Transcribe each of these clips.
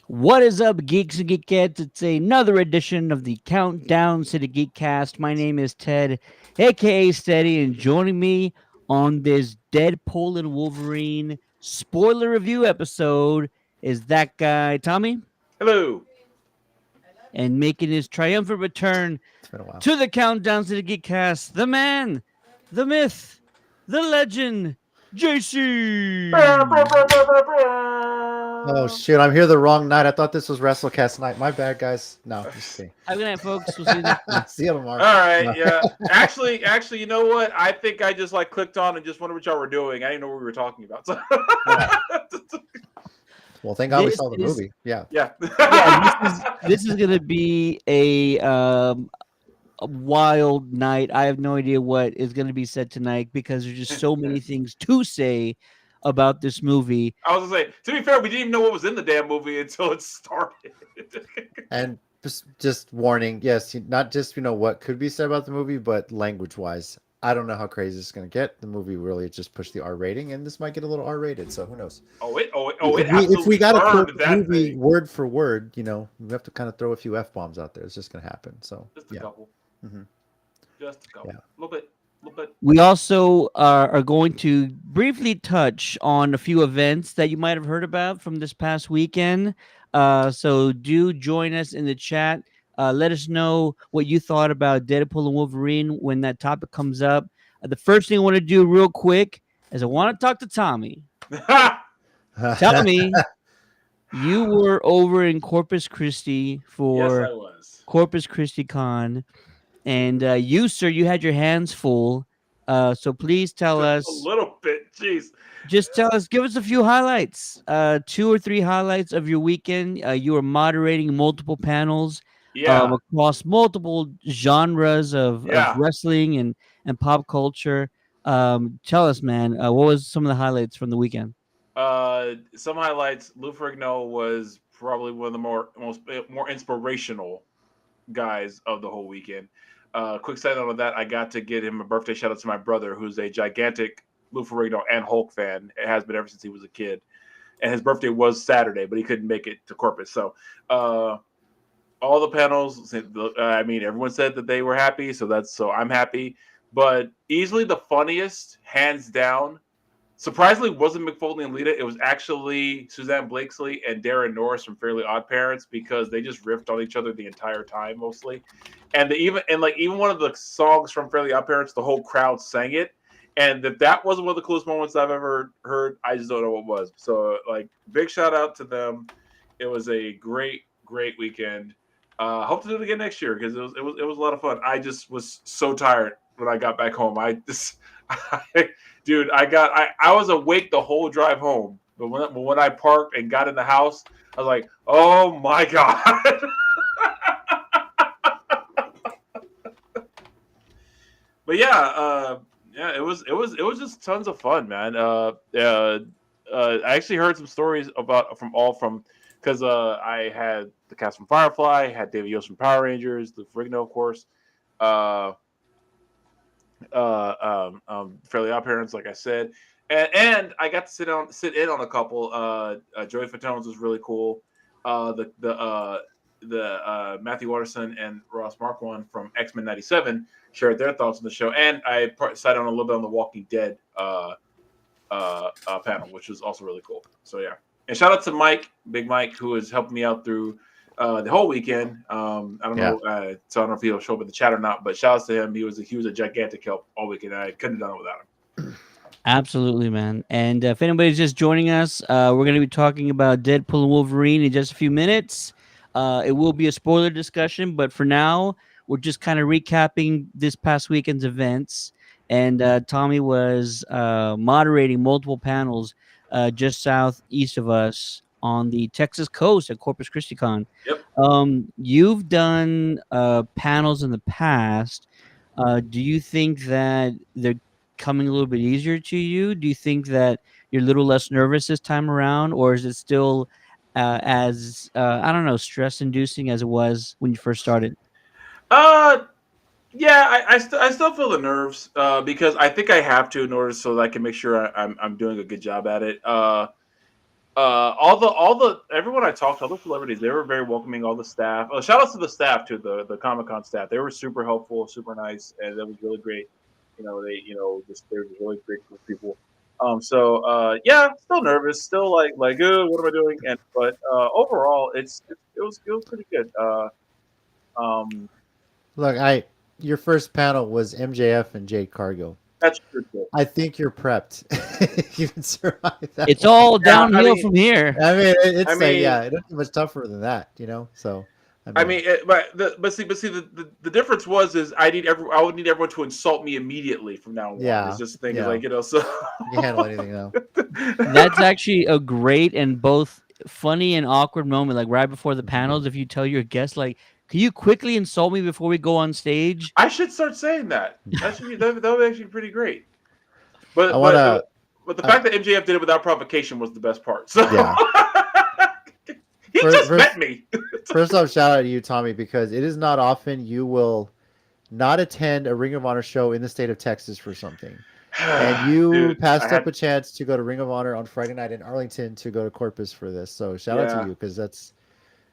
What is up, geeks and geekettes? It's another edition of the Countdown City Geekcast. My name is Ted, aka Steady, and joining me on this Deadpool and Wolverine spoiler review episode is that guy, Tommy, Hello. and making his triumphant return It's been a while. to the Countdown City Geekcast, the man, the myth, the legend, JC. Oh shoot, I'm here the wrong night. I thought this was WrestleCast night. My bad, guys. No, just kidding. Have a good night, folks. We'll see you next week. See you tomorrow. All right, No. yeah. Actually, you know what? I think I just clicked on and just wondered what y'all were doing. I didn't know what we were talking about. So. Well, thank God we This saw the is- movie. Yeah. yeah. This is gonna be a wild night. I have no idea what is gonna be said tonight because there's just so many things to say about this movie. I was gonna say, to be fair, we didn't even know what was in the damn movie until it started. And just warning, yes, not just what could be said about the movie, but language-wise. I don't know how crazy it's going to get. The movie really just pushed the R rating, and this might get a little R-rated, so who knows? If we got to earned quote the that movie thing. word for word, we have to kind of throw a few F-bombs out there. It's just going to happen. So, Just a yeah. couple. Mhm. Just a couple. Yeah. A little bit. We also are going to briefly touch on a few events that you might have heard about from this past weekend. So do join us in the chat. Let us know what you thought about Deadpool and Wolverine when that topic comes up. The first thing I want to do real quick is I want to talk to Tommy. Tommy, you were over in Corpus Christi Yes, for I was. Corpus Christi Con, and you, sir, you had your hands full. So please tell Just us. a little bit. Jeez. Just tell us, give us a few highlights, 2 or 3 highlights of your weekend. You were moderating multiple panels Yeah. across multiple genres of Yeah. wrestling and pop culture. Tell us, man, what was some of the highlights from the weekend? Some highlights. Lou Ferrigno was probably one of the more inspirational guys of the whole weekend. Quick side note on that, I got to get him a birthday shout out to my brother, who's a gigantic Lou Ferrigno and Hulk fan. It has been ever since he was a kid. And his birthday was Saturday, but he couldn't make it to Corpus. So all the panels, everyone said that they were happy, so I'm happy. But easily the funniest, hands down, surprisingly, wasn't McFoley and Lita. It was actually Suzanne Blakesley and Darren Norris from Fairly Odd Parents, because they just riffed on each other the entire time mostly. And even one of the songs from Fairly Odd Parents, the whole crowd sang it. And if that wasn't one of the coolest moments I've ever heard, I just don't know what was. So big shout out to them. It was a great weekend. Hope to do it again next year, because it was a lot of fun. I just was so tired when I got back home. Dude, I was awake the whole drive home, but when I parked and got in the house, I was like, oh my god. But yeah, it was just tons of fun, man. I actually heard some stories because I had the cast from Firefly, had David Yost from Power Rangers, Lou Ferrigno, of course, Fairly Odd Parents, like I said, and I got to sit in on a couple. Joey Fatone's was really cool. The Matthew Watterson and Ross Marquand from X-Men '97 shared their thoughts on the show, and I sat on a little bit on the Walking Dead panel, which was also really cool. So yeah, and shout out to Mike, Big Mike, who has helped me out through the whole weekend. I don't know, so I don't know if he'll show up in the chat or not, but shout out to him. He was a gigantic help all weekend. I couldn't have done it without him. Absolutely, man. And if anybody's just joining us, we're going to be talking about Deadpool and Wolverine in just a few minutes. It will be a spoiler discussion, but for now, we're just kind of recapping this past weekend's events. And Tommy was moderating multiple panels just southeast of us on the Texas coast at Corpus Christi Con. Yep. You've done panels in the past. Do you think that they're coming a little bit easier to you? Do you think that you're a little less nervous this time around, or is it still as I don't know, stress inducing as it was when you first started? Yeah, I still feel the nerves because I think I have to in order so that I can make sure I'm doing a good job at it. all the everyone I talked to, all the celebrities, they were very welcoming. All the staff. Shout outs to the staff too, the Comic Con staff. They were super helpful, super nice, and that was really great. They were just really great group of people. Yeah, still nervous, still like, what am I doing? But overall, it was pretty good. Um, Look, your first panel was MJF and Jade Cargill. that's true. Too. I think you're prepped. You can survive that. It's one. all Yeah, I downhill mean- from here. I mean, it's I like, mean- yeah, it doesn't get much tougher than that, you know. So I mean, but see, the difference is I would need everyone to insult me immediately from now on. Yeah, It's just the thing, yeah. so you can handle anything though. That's actually a great and both funny and awkward moment. Like right before the panels, if you tell your guests, like, "Can you quickly insult me before we go on stage?" I should start saying that. That should be that would be actually pretty great. But I wanna- but the fact that MJF did it without provocation was the best part. So Yeah. he just First- met me. First off, shout out to you, Tommy, because it is not often you will not attend a Ring of Honor show in the state of Texas for something. And you Dude, passed I up a chance to go to Ring of Honor on Friday night in Arlington to go to Corpus for this. So shout out Yeah. to you because that's,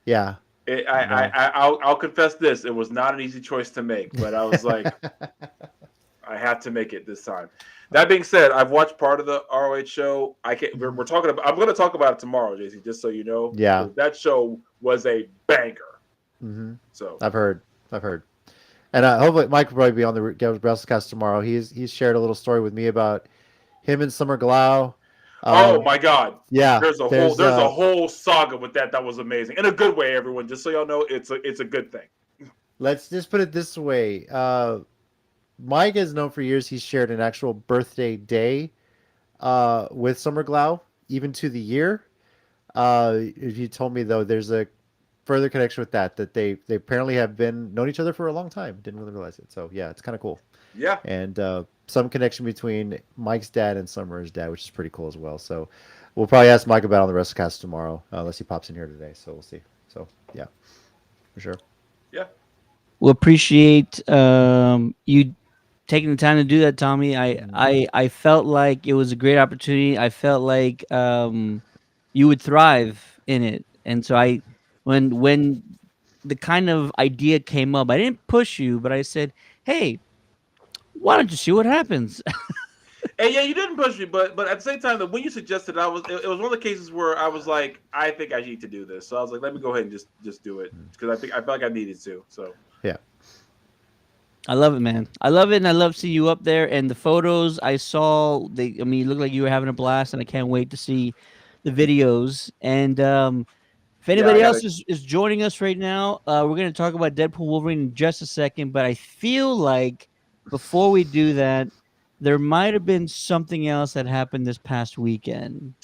yeah. I'll confess this. It was not an easy choice to make, but I was like, I had to make it this time. That being said, I've watched part of the ROH show. We're talking about. I'm going to talk about it tomorrow, JC. Just so you know. Yeah. That show was a banger. hmm So I've heard. And hopefully Mike will probably be on the WrestleCast tomorrow. He's shared a little story with me about him and Summer Glau. oh my God. Yeah. There's a whole saga with that. That was amazing in a good way. Everyone, just so y'all know, it's a good thing. Let's just put it this way. Mike is known for years. He's shared an actual birthday day with Summer Glau, even to the year. If you told me though, there's a further connection with that they apparently have been known each other for a long time. Didn't really realize it. So yeah, it's kind of cool. Yeah. And some connection between Mike's dad and Summer's dad, which is pretty cool as well. So we'll probably ask Mike about it on the WrestleCast tomorrow, unless he pops in here today. So we'll see. So yeah, for sure. Yeah. We'll appreciate you taking the time to do that, Tommy. I felt like it was a great opportunity. I felt like you would thrive in it, and so when the kind of idea came up, I didn't push you, but I said, "Hey, why don't you see what happens?" And yeah, you didn't push me, but at the same time, when you suggested, it was one of the cases where I was like, I think I need to do this. So I was like, let me go ahead and just do it because I felt like I needed to. So Yeah. I love it, man. I love it, and I love seeing you up there. And the photos I saw, you looked like you were having a blast, and I can't wait to see the videos. And if anybody else is joining us right now, we're going to talk about Deadpool Wolverine in just a second. But I feel like before we do that, there might have been something else that happened this past weekend.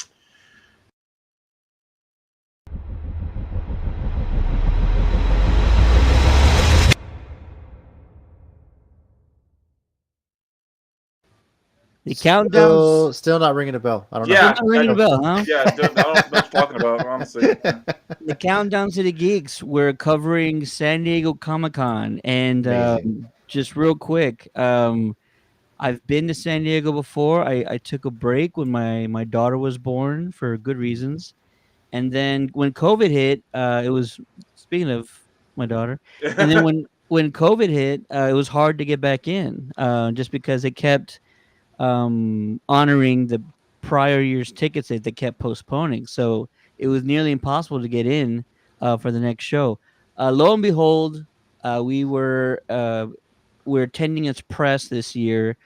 The countdown. Still not ringing a bell. I don't know. Yeah. Not ringing a bell, huh? yeah, I don't know what you're talking about, honestly. The Countdown City Geeks. We're covering San Diego Comic-Con, and Amazing. just real quick, I've been to San Diego before. I took a break when my daughter was born for good reasons, and then when COVID hit, it was speaking of my daughter, and then when COVID hit, it was hard to get back in, just because it kept honoring the prior year's tickets that they kept postponing. So it was nearly impossible to get in for the next show. Lo and behold, we're attending its press this year.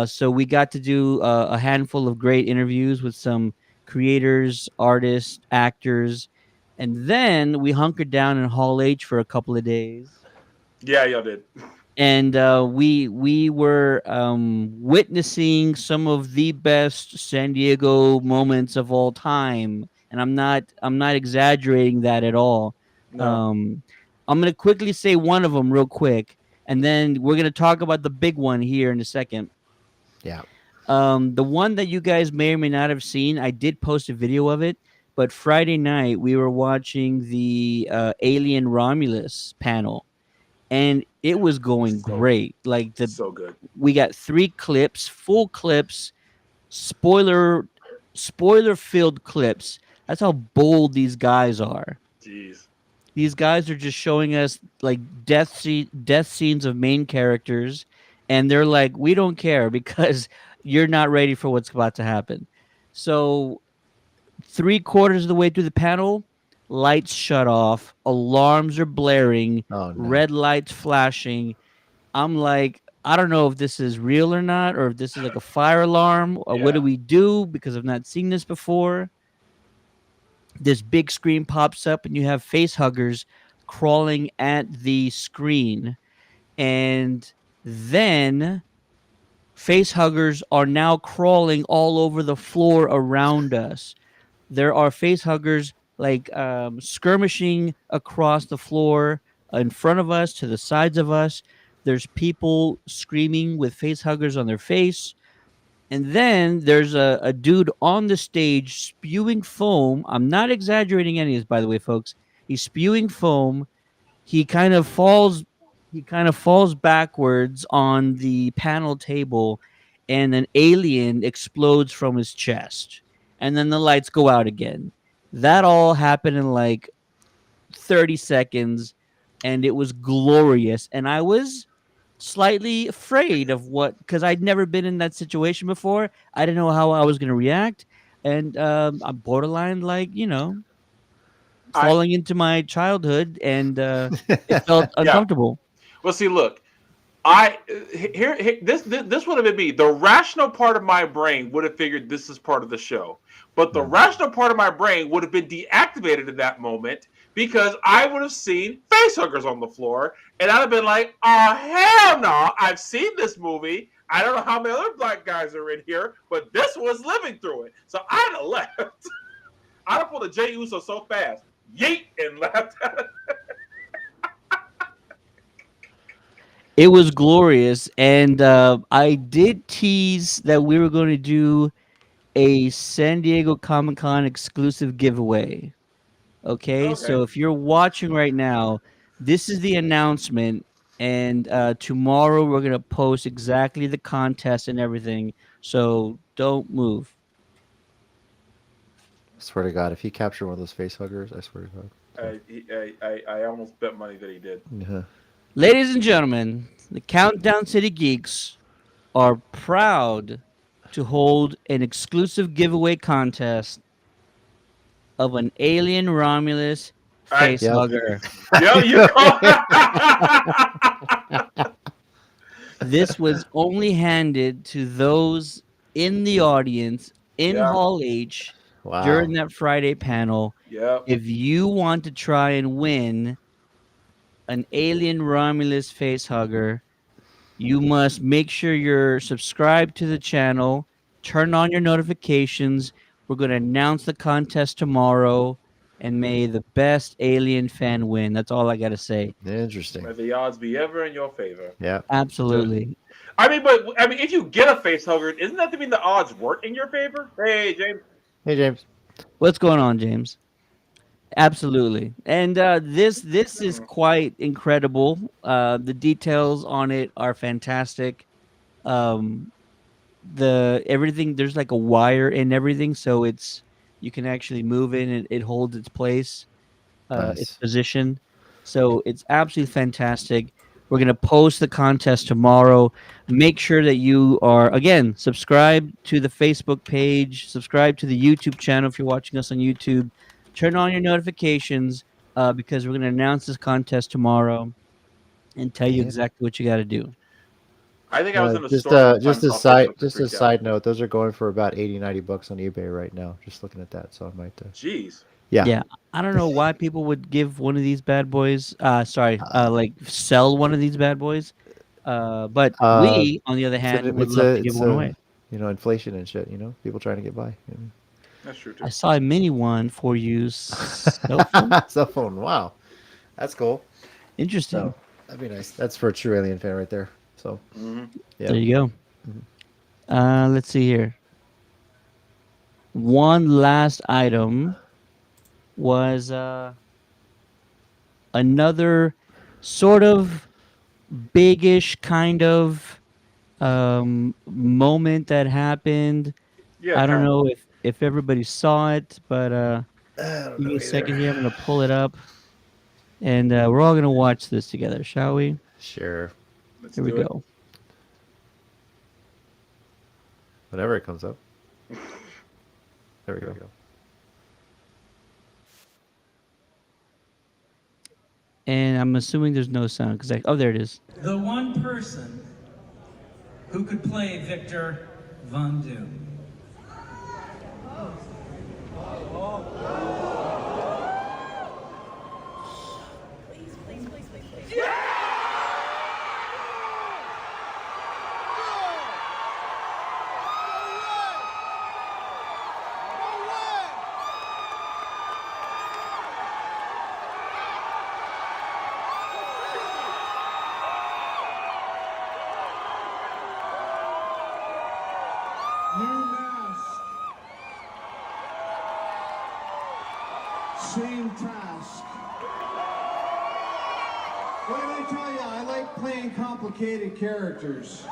So we got to do a handful of great interviews with some creators, artists, actors, and then we hunkered down in Hall H for a couple of days. Yeah, y'all did. And we were witnessing some of the best San Diego moments of all time, and I'm not exaggerating that at all. No. I'm gonna quickly say one of them real quick, and then we're gonna talk about the big one here in a second. Yeah. The one that you guys may or may not have seen, I did post a video of it. But Friday night we were watching the Alien Romulus panel, and it was going great. Like So good. we got 3 clips, full clips, spoiler filled clips. That's how bold these guys are. Jeez. These guys are just showing us like death scenes of main characters, and they're like, we don't care because you're not ready for what's about to happen. So 3/4 of the way through the panel, lights shut off, alarms are blaring, Oh no. red lights flashing. I'm like, I don't know if this is real or not, or if this is like a fire alarm, or what Yeah. do we do because I've not seen this before. This big screen pops up, and you have face huggers crawling at the screen. And then face huggers are now crawling all over the floor around us. There are face huggers like skirmishing across the floor in front of us, to the sides of us. There's people screaming with face huggers on their face. And then there's a dude on the stage spewing foam. I'm not exaggerating any of this, by the way, folks. He's spewing foam. He kind of falls backwards on the panel table, and an alien explodes from his chest. And then the lights go out again. That all happened in like 30 seconds, and it was glorious. And I was slightly afraid of what, because I'd never been in that situation before. I didn't know how I was going to react. And I'm borderline, like, I falling into my childhood, and it felt yeah. uncomfortable. Well, see, look, I here this would have been me. The rational part of my brain would have figured this is part of the show, but the rational part of my brain would have been deactivated in that moment because I would have seen facehuggers on the floor, and I'd have been like, "Oh hell no! I've seen this movie. I don't know how many other black guys are in here, but this one's living through it." So I'd have left. I'd have pulled a Jey Uso so fast, yeet, and left. It was glorious, and I did tease that we were going to do a San Diego Comic-Con exclusive giveaway. Okay, Okay. so if you're watching right now, this is the announcement, and tomorrow we're going to post exactly the contest and everything, so don't move. I swear to God, if he captured one of those face huggers, I swear to God. I almost bet money that he did. Yeah. Ladies and gentlemen, the Countdown City Geeks are proud to hold an exclusive giveaway contest of an alien Romulus I, face Yep. hugger. yo, you This was only handed to those in the audience in Yeah. Hall H Wow. during that Friday panel. Yep. If you want to try and win an alien Romulus face hugger, you must make sure you're subscribed to the channel, turn on your notifications. We're going to announce the contest tomorrow, and may the best alien fan win. That's all I got to say. Interesting. May the odds be ever in your favor. Yeah. Absolutely. I mean, if you get a face hugger, isn't that to mean the odds weren't in your favor? Hey, James. Hey, James. What's going on, James? Absolutely. And this is quite incredible. The details on it are fantastic. Um, the everything, there's like a wire in everything, so it's, you can actually move it and it holds its place, its Nice. position. So it's absolutely fantastic. We're gonna post the contest tomorrow. Make sure that you are, again, subscribe to the Facebook page, subscribe to the YouTube channel if you're watching us on YouTube. Turn on your notifications, because we're gonna announce this contest tomorrow and tell you Yeah. exactly what you got to do. I think I was in a Just store. sometime just a saw side Facebook just a freaked out. side note, those are going for about 80-90 bucks on eBay right now. Just looking at that, so I might Jeez. Yeah, I don't know why people would give one of these bad boys. Like sell one of these bad boys. But Uh, we, on the other it's hand, a, would it's love a to give it's one a away. inflation and shit. People trying to get by. That's true too. I saw a mini one for you. Cell phone? Cell phone. Wow, that's cool. Interesting. So that'd be nice. That's for a true alien fan right there. So Hmm. yeah. There you go. Mhm. Let's see here. One last item was another sort of biggish kind of moment that happened. Yeah. I don't kind of. know if everybody saw it, but don't Give me know a second either. here. I'm gonna pull it up, and we're all gonna watch this together, shall we? Sure. Let's Here we do it. go. Whenever it comes up. There we go. And I'm assuming there's no sound because oh, there it is. The one person who could play Victor Von Doom. New mask. Same task. What did I tell you? I like playing complicated characters.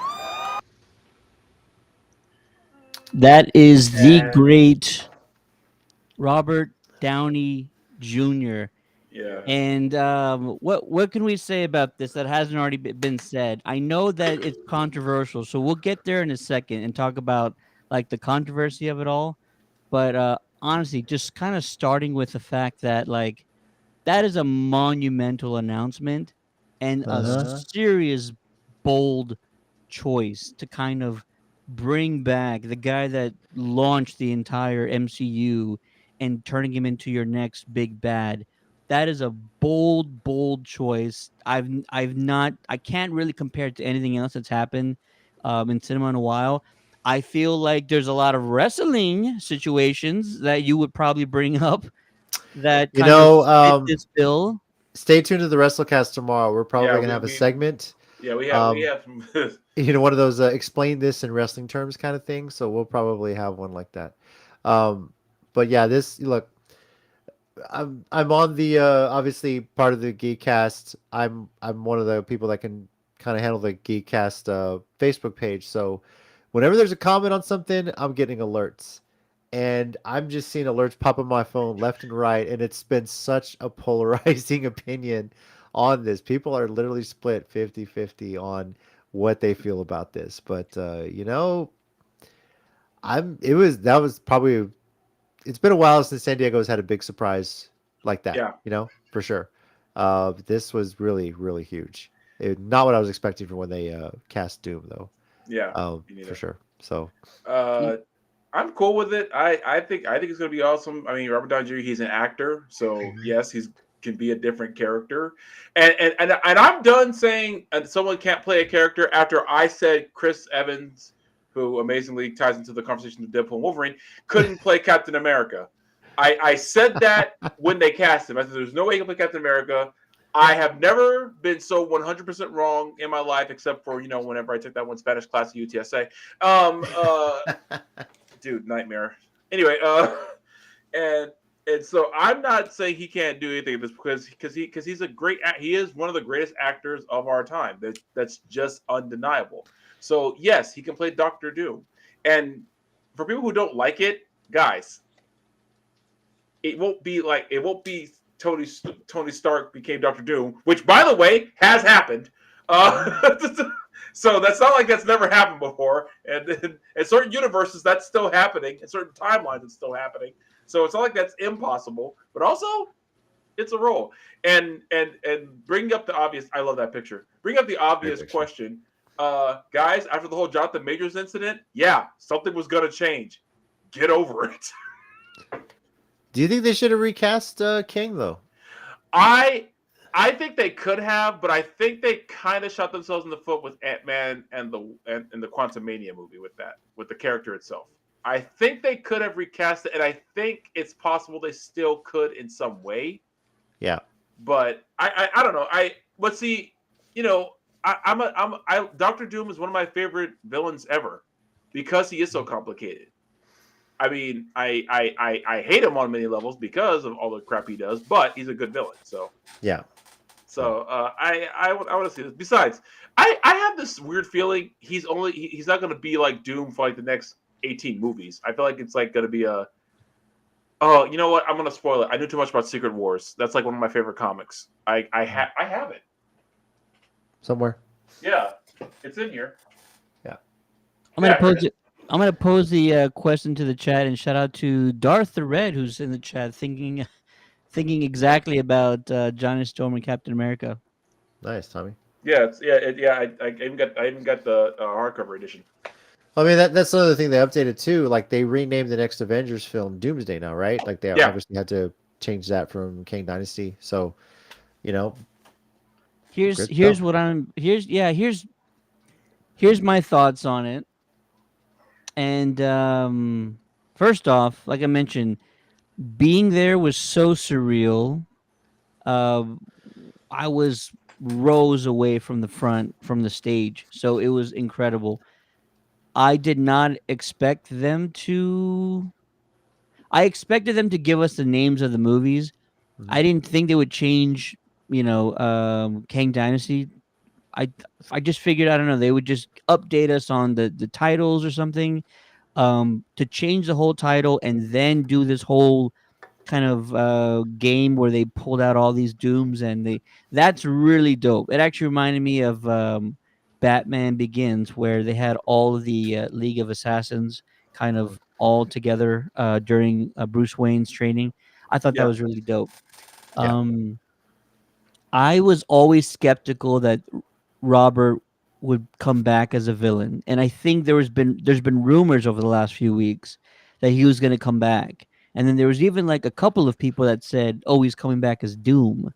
That is the great Robert Downey Jr. Yeah. And what can we say about this that hasn't already been said? I know that it's controversial, so we'll get there in a second and talk about like the controversy of it all. But honestly, just kind of starting with the fact that like that is a monumental announcement and a serious bold choice to kind of bring back the guy that launched the entire MCU and turning him into your next big bad. That is a bold choice. I can't really compare it to anything else that's happened in cinema in a while. I feel like there's a lot of wrestling situations that you would probably bring up that You kind of know, fit this bill. stay tuned to the WrestleCast tomorrow. We're probably gonna have a segment. Yeah, we have some. One of those explain this in wrestling terms kind of thing. So we'll probably have one like that. But yeah, this look. I'm on the obviously part of the Geekcast. I'm one of the people that can kind of handle the Geekcast Facebook page. So whenever there's a comment on something, I'm getting alerts. And I'm just seeing alerts pop on my phone left and right, and it's been such a polarizing opinion on this. People are literally split 50-50 on what they feel about this. But that was probably it's been a while since San Diego's had a big surprise like that. Yeah. For sure. This was really, really huge. Not what I was expecting from when they cast Doom, though. Yeah, for sure. So, I'm cool with it. I think it's gonna be awesome. I mean, Robert Downey Jr. He's an actor, so yes, he's can be a different character. And I'm done saying someone can't play a character after I said Chris Evans, who amazingly ties into the conversation of Deadpool and Wolverine, couldn't play Captain America. I said that when they cast him. I said there's no way he can play Captain America. I have never been so 100% wrong in my life, except for whenever I took that one Spanish class at UTSA. Dude, nightmare. Anyway, and so I'm not saying he can't do anything because he's a great he is one of the greatest actors of our time. That's just undeniable. So yes, he can play Doctor Doom. And for people who don't like it, guys, it won't be Tony Stark became Doctor Doom, which by the way has happened. So that's not like that's never happened before. And in certain universes, that's still happening. In certain timelines, it's still happening. So it's not like that's impossible. But also, it's a role. And bring up the obvious. I love that picture. Bring up the obvious question, guys. After the whole Jonathan Majors incident, yeah, something was gonna change. Get over it. Do you think they should have recast King though? I think they could have, but I think they kind of shot themselves in the foot with Ant-Man and the Quantumania movie with the character itself. I think they could have recast it, and I think it's possible they still could in some way. Yeah. But I don't know. Let's see. Doctor Doom is one of my favorite villains ever because he is so complicated. I mean, I hate him on many levels because of all the crap he does, but he's a good villain. So yeah. So I want to see this. Besides, I have this weird feeling he's not going to be like Doom for like the next 18 movies. I feel like it's like going to be a Oh, you know what? I'm gonna spoil it. I knew too much about Secret Wars. That's like one of my favorite comics. I have it. Somewhere. Yeah, it's in here. Yeah. I'm gonna Yeah, here it pose it. I'm gonna pose the question to the chat, and shout out to Darth the Red, who's in the chat, thinking exactly about Johnny Storm and Captain America. Nice, Tommy. Yeah, I even got the hardcover edition. I mean, that's another thing they updated too. Like they renamed the next Avengers film Doomsday now, right? Like they Yeah. obviously had to change that from King Dynasty. So, you know, Here's Good here's stuff. what I'm here's my thoughts on it. And first off, like I mentioned, being there was so surreal. Uh, I was rows away from the front from the stage, so it was incredible. I did not expect them to. I expected them to give us the names of the movies. Mhm. I didn't think they would change. Kang Dynasty. I I just figured, I don't know, they would just update us on the titles or something. To change the whole title and then do this whole kind of game where they pulled out all these dooms, and that's really dope. It actually reminded me of Batman Begins, where they had all of the League of Assassins kind of all together during Bruce Wayne's training. I thought that Yeah. was really dope. Yeah. um I was always skeptical that Robert would come back as a villain, and I think there's been rumors over the last few weeks that he was going to come back, and then there was even like a couple of people that said, "Oh, he's coming back as Doom,"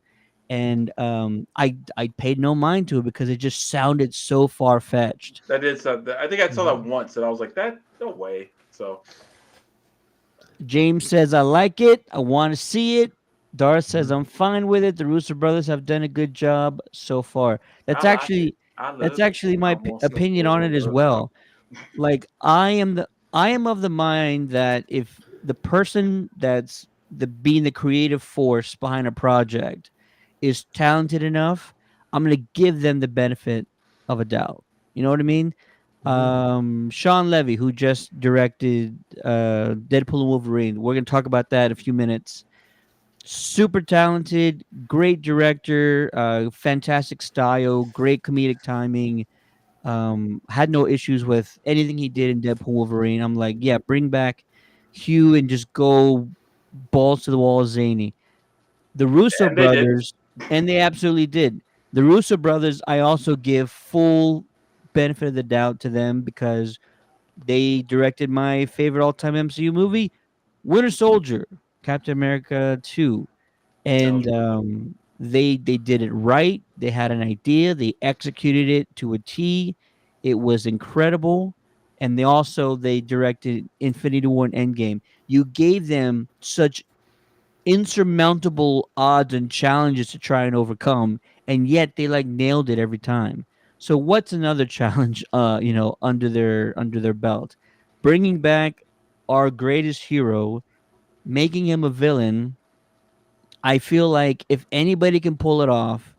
and I paid no mind to it because it just sounded so far fetched. That is I think I saw that once, and I was like, "That no way." So James says, "I like it. I want to see it." Darth says, Mhm. "I'm fine with it. The Russo brothers have done a good job so far." I like it. I That's love it. actually I my want some opinion on it as more. well. Like I am of the mind that if the person that's being the creative force behind a project is talented enough, I'm gonna give them the benefit of a doubt. You know what I mean? Mhm. Sean Levy, who just directed Deadpool and Wolverine, we're gonna talk about that in a few minutes. Super talented, great director, fantastic style, great comedic timing. Had no issues with anything he did in Deadpool Wolverine. I'm like, yeah, bring back Hugh and just go balls to the wall zany. The Russo And they did. brothers, and they absolutely did. The Russo brothers, I also give full benefit of the doubt to them because they directed my favorite all-time MCU movie, Winter Soldier, Captain America 2. No. And they did it right. They had an idea, they executed it to a T. It was incredible. And they directed Infinity War and Endgame. You gave them such insurmountable odds and challenges to try and overcome, and yet they like nailed it every time. So what's another challenge under their belt? Bringing back our greatest hero, making him a villain. I feel like if anybody can pull it off,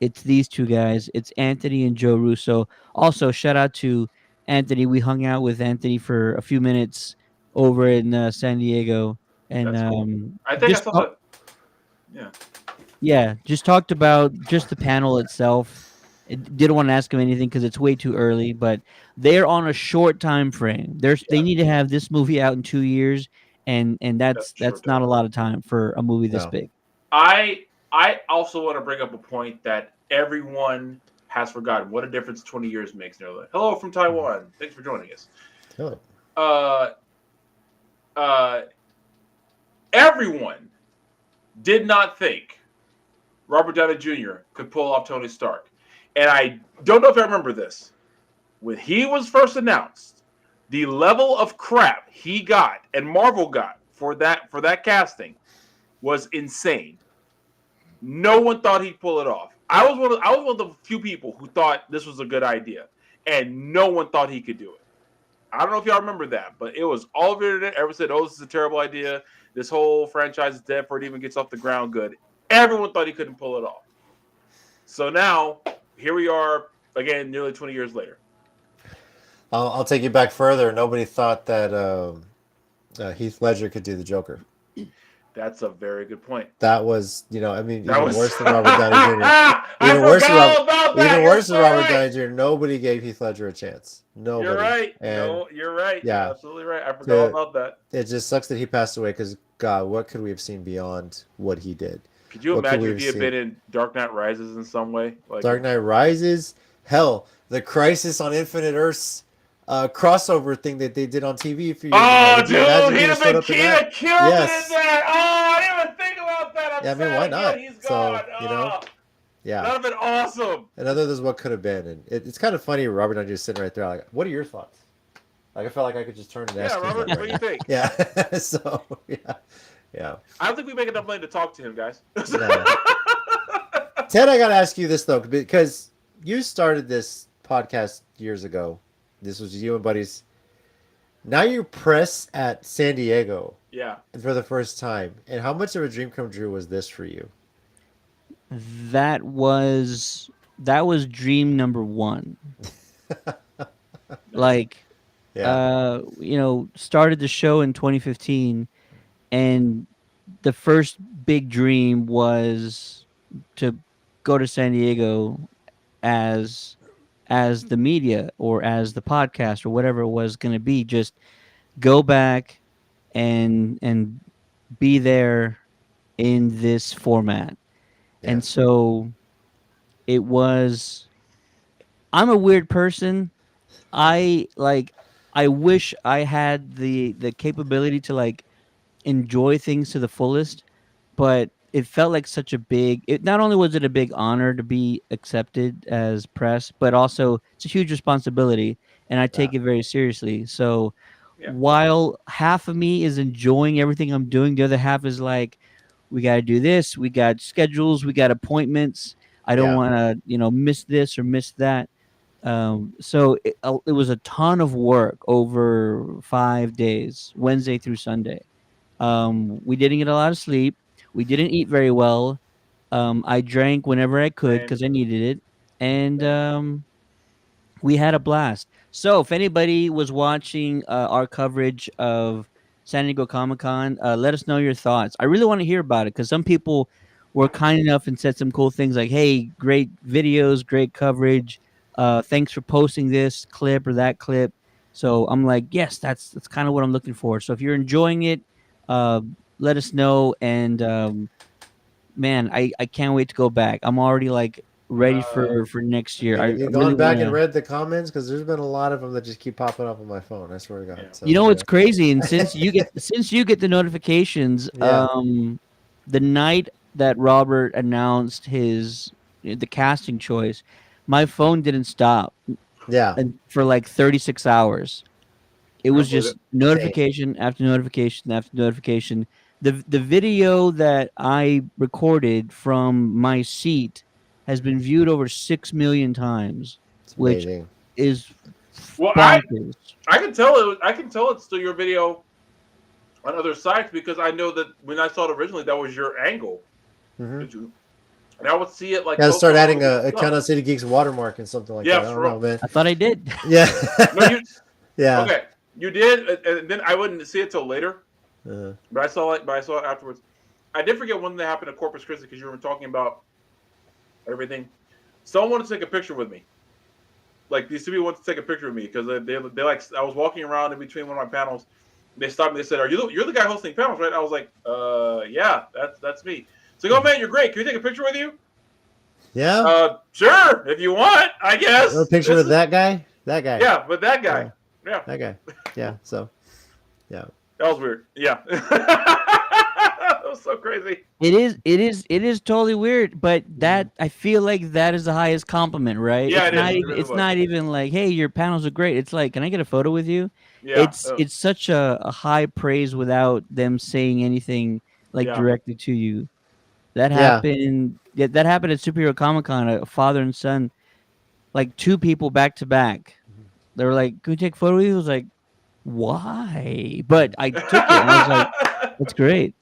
it's these two guys. It's Anthony and Joe Russo. Also, shout out to Anthony. We hung out with Anthony for a few minutes over in San Diego, and That's cool. I think I saw that. Yeah. yeah, just talked about just the panel itself. Didn't want to ask him anything because it's way too early. But they're on a short time frame. They Yeah. need to have this movie out in 2 years, and That's that's short not time. a lot of time for a movie this No. big. I also want to bring up a point that everyone has forgotten. What a difference 20 years makes. They're like, hello from Taiwan. Thanks for joining us. Hello. Uh, everyone did not think Robert Downey Jr. could pull off Tony Stark. And I don't know if I remember this. When he was first announced, the level of crap he got and Marvel got for that casting was insane. No one thought he'd pull it off. I was one of the few people who thought this was a good idea, and no one thought he could do it. I don't know if y'all remember that, but it was all over the internet. Everyone said, "Oh, this is a terrible idea. This whole franchise is dead before it even gets off the ground good." Everyone thought he couldn't pull it off. So now, here we are again, nearly 20 years later. I'll take you back further. Nobody thought that Heath Ledger could do the Joker. That's a very good point. That was, I mean, That even was worse than Robert Downey Jr. I Even worse than forgot Robert, about that. even You're worse than so Robert right. Downey Jr. Nobody gave Heath Ledger a chance. Nobody. You're right. And No, you're right. yeah. You're absolutely right. I forgot all about that. it just sucks that he passed away because, God, what could we have seen beyond what he did? Could you What could imagine we if he have had been in Dark Knight Rises in some way? Like Dark Knight Rises, hell, the Crisis on Infinite Earths crossover thing that they did on TV a few years ago. Oh, Would you imagine dude, he he'd just have showed been up in he'd that? have killed Yes. it in that. Oh, I didn't even think about that. I'm Yeah, I mean, sad. why not? Yeah, he's So, gone. Yeah. That'd have been awesome. And other than what could have been, and it's kind of funny. Robert Downey just sitting right there, like, what are your thoughts? Like, I felt like I could just turn and ask Yeah, him Robert, that what do right you think? now. Yeah. So yeah. I don't think we make enough money to talk to him, guys. No. Ted, I gotta ask you this though, because you started this podcast years ago. This was you and buddies. Now you press at San Diego Yeah. for the first time. And how much of a dream come true was this for you? That was dream number one. Like, Yeah. started the show in 2015, and the first big dream was to go to San Diego as the media or as the podcast or whatever it was going to be. Just go back and be there in this format. Yeah. And so it was. I'm a weird person. I wish I had the capability to like enjoy things to the fullest, but it felt like such a big. Not only was it a big honor to be accepted as press, but also it's a huge responsibility, and I take it very seriously. So Yeah. while half of me is enjoying everything I'm doing, the other half is like, we got to do this. We got schedules. We got appointments. I don't Yeah. want to, miss this or miss that. So it was a ton of work over 5 days, Wednesday through Sunday. We didn't get a lot of sleep. We didn't eat very well. I drank whenever I could Same. because I needed it. And we had a blast. So if anybody was watching our coverage of San Diego Comic-Con, let us know your thoughts. I really want to hear about it because some people were kind enough and said some cool things like, hey, great videos, great coverage. Thanks for posting this clip or that clip. So I'm like, yes, that's kind of what I'm looking for. So if you're enjoying it, let us know. And man, I can't wait to go back. I'm already like ready for next year. Have you gone back and read the comments? Because there's been a lot of them that just keep popping up on my phone. I swear to God. Yeah. So, You know what's crazy? And since you get the notifications, Yeah. the night that Robert announced the casting choice, my phone didn't stop Yeah. for like 36 hours. It was believe just it. notification after notification after notification. The video that I recorded from my seat has been viewed over 6 million times, It's which amazing. is Well, bonkers. I can tell it's still your video on other sites because I know that when I saw it originally, that was your angle. Mhm. Did you? And I would see it like. Gotta start posted on adding other a stuff. Countdown City Geeks watermark and something like Yeah, that. I don't for know, real. man. I thought I did. Yeah. No, you. Yeah. Okay, you did, and then I wouldn't see it till later. Uh, But I saw it afterwards. I did forget one that happened at Corpus Christi because you were talking about everything. Someone wanted to take a picture with me. Like these two people wanted to take a picture with me because they like I was walking around in between one of my panels. They stopped me. They said, you're the guy hosting panels, right?" I was like, yeah, that's me." So, "Oh man, you're great. Can we take a picture with you?" yeah. Sure, if you want, I guess. A picture with that guy. That guy. Yeah, with that guy. Yeah. That guy. Yeah. So. Yeah. That was weird. Yeah. That was so crazy. It is totally weird, but that I feel like that is the highest compliment, right? Yeah, it's it not is. It even really it's was. not even like, hey, your panels are great. It's like, can I get a photo with you? Yeah. It's such a high praise without them saying anything like Yeah. directly to you. That Yeah. happened. Yeah, that happened at Superhero Comic-Con. A father and son, like two people back to back. They were like, "Can we take a photo with you?" I was like, "Why?" But I took it. And I was like, "That's great."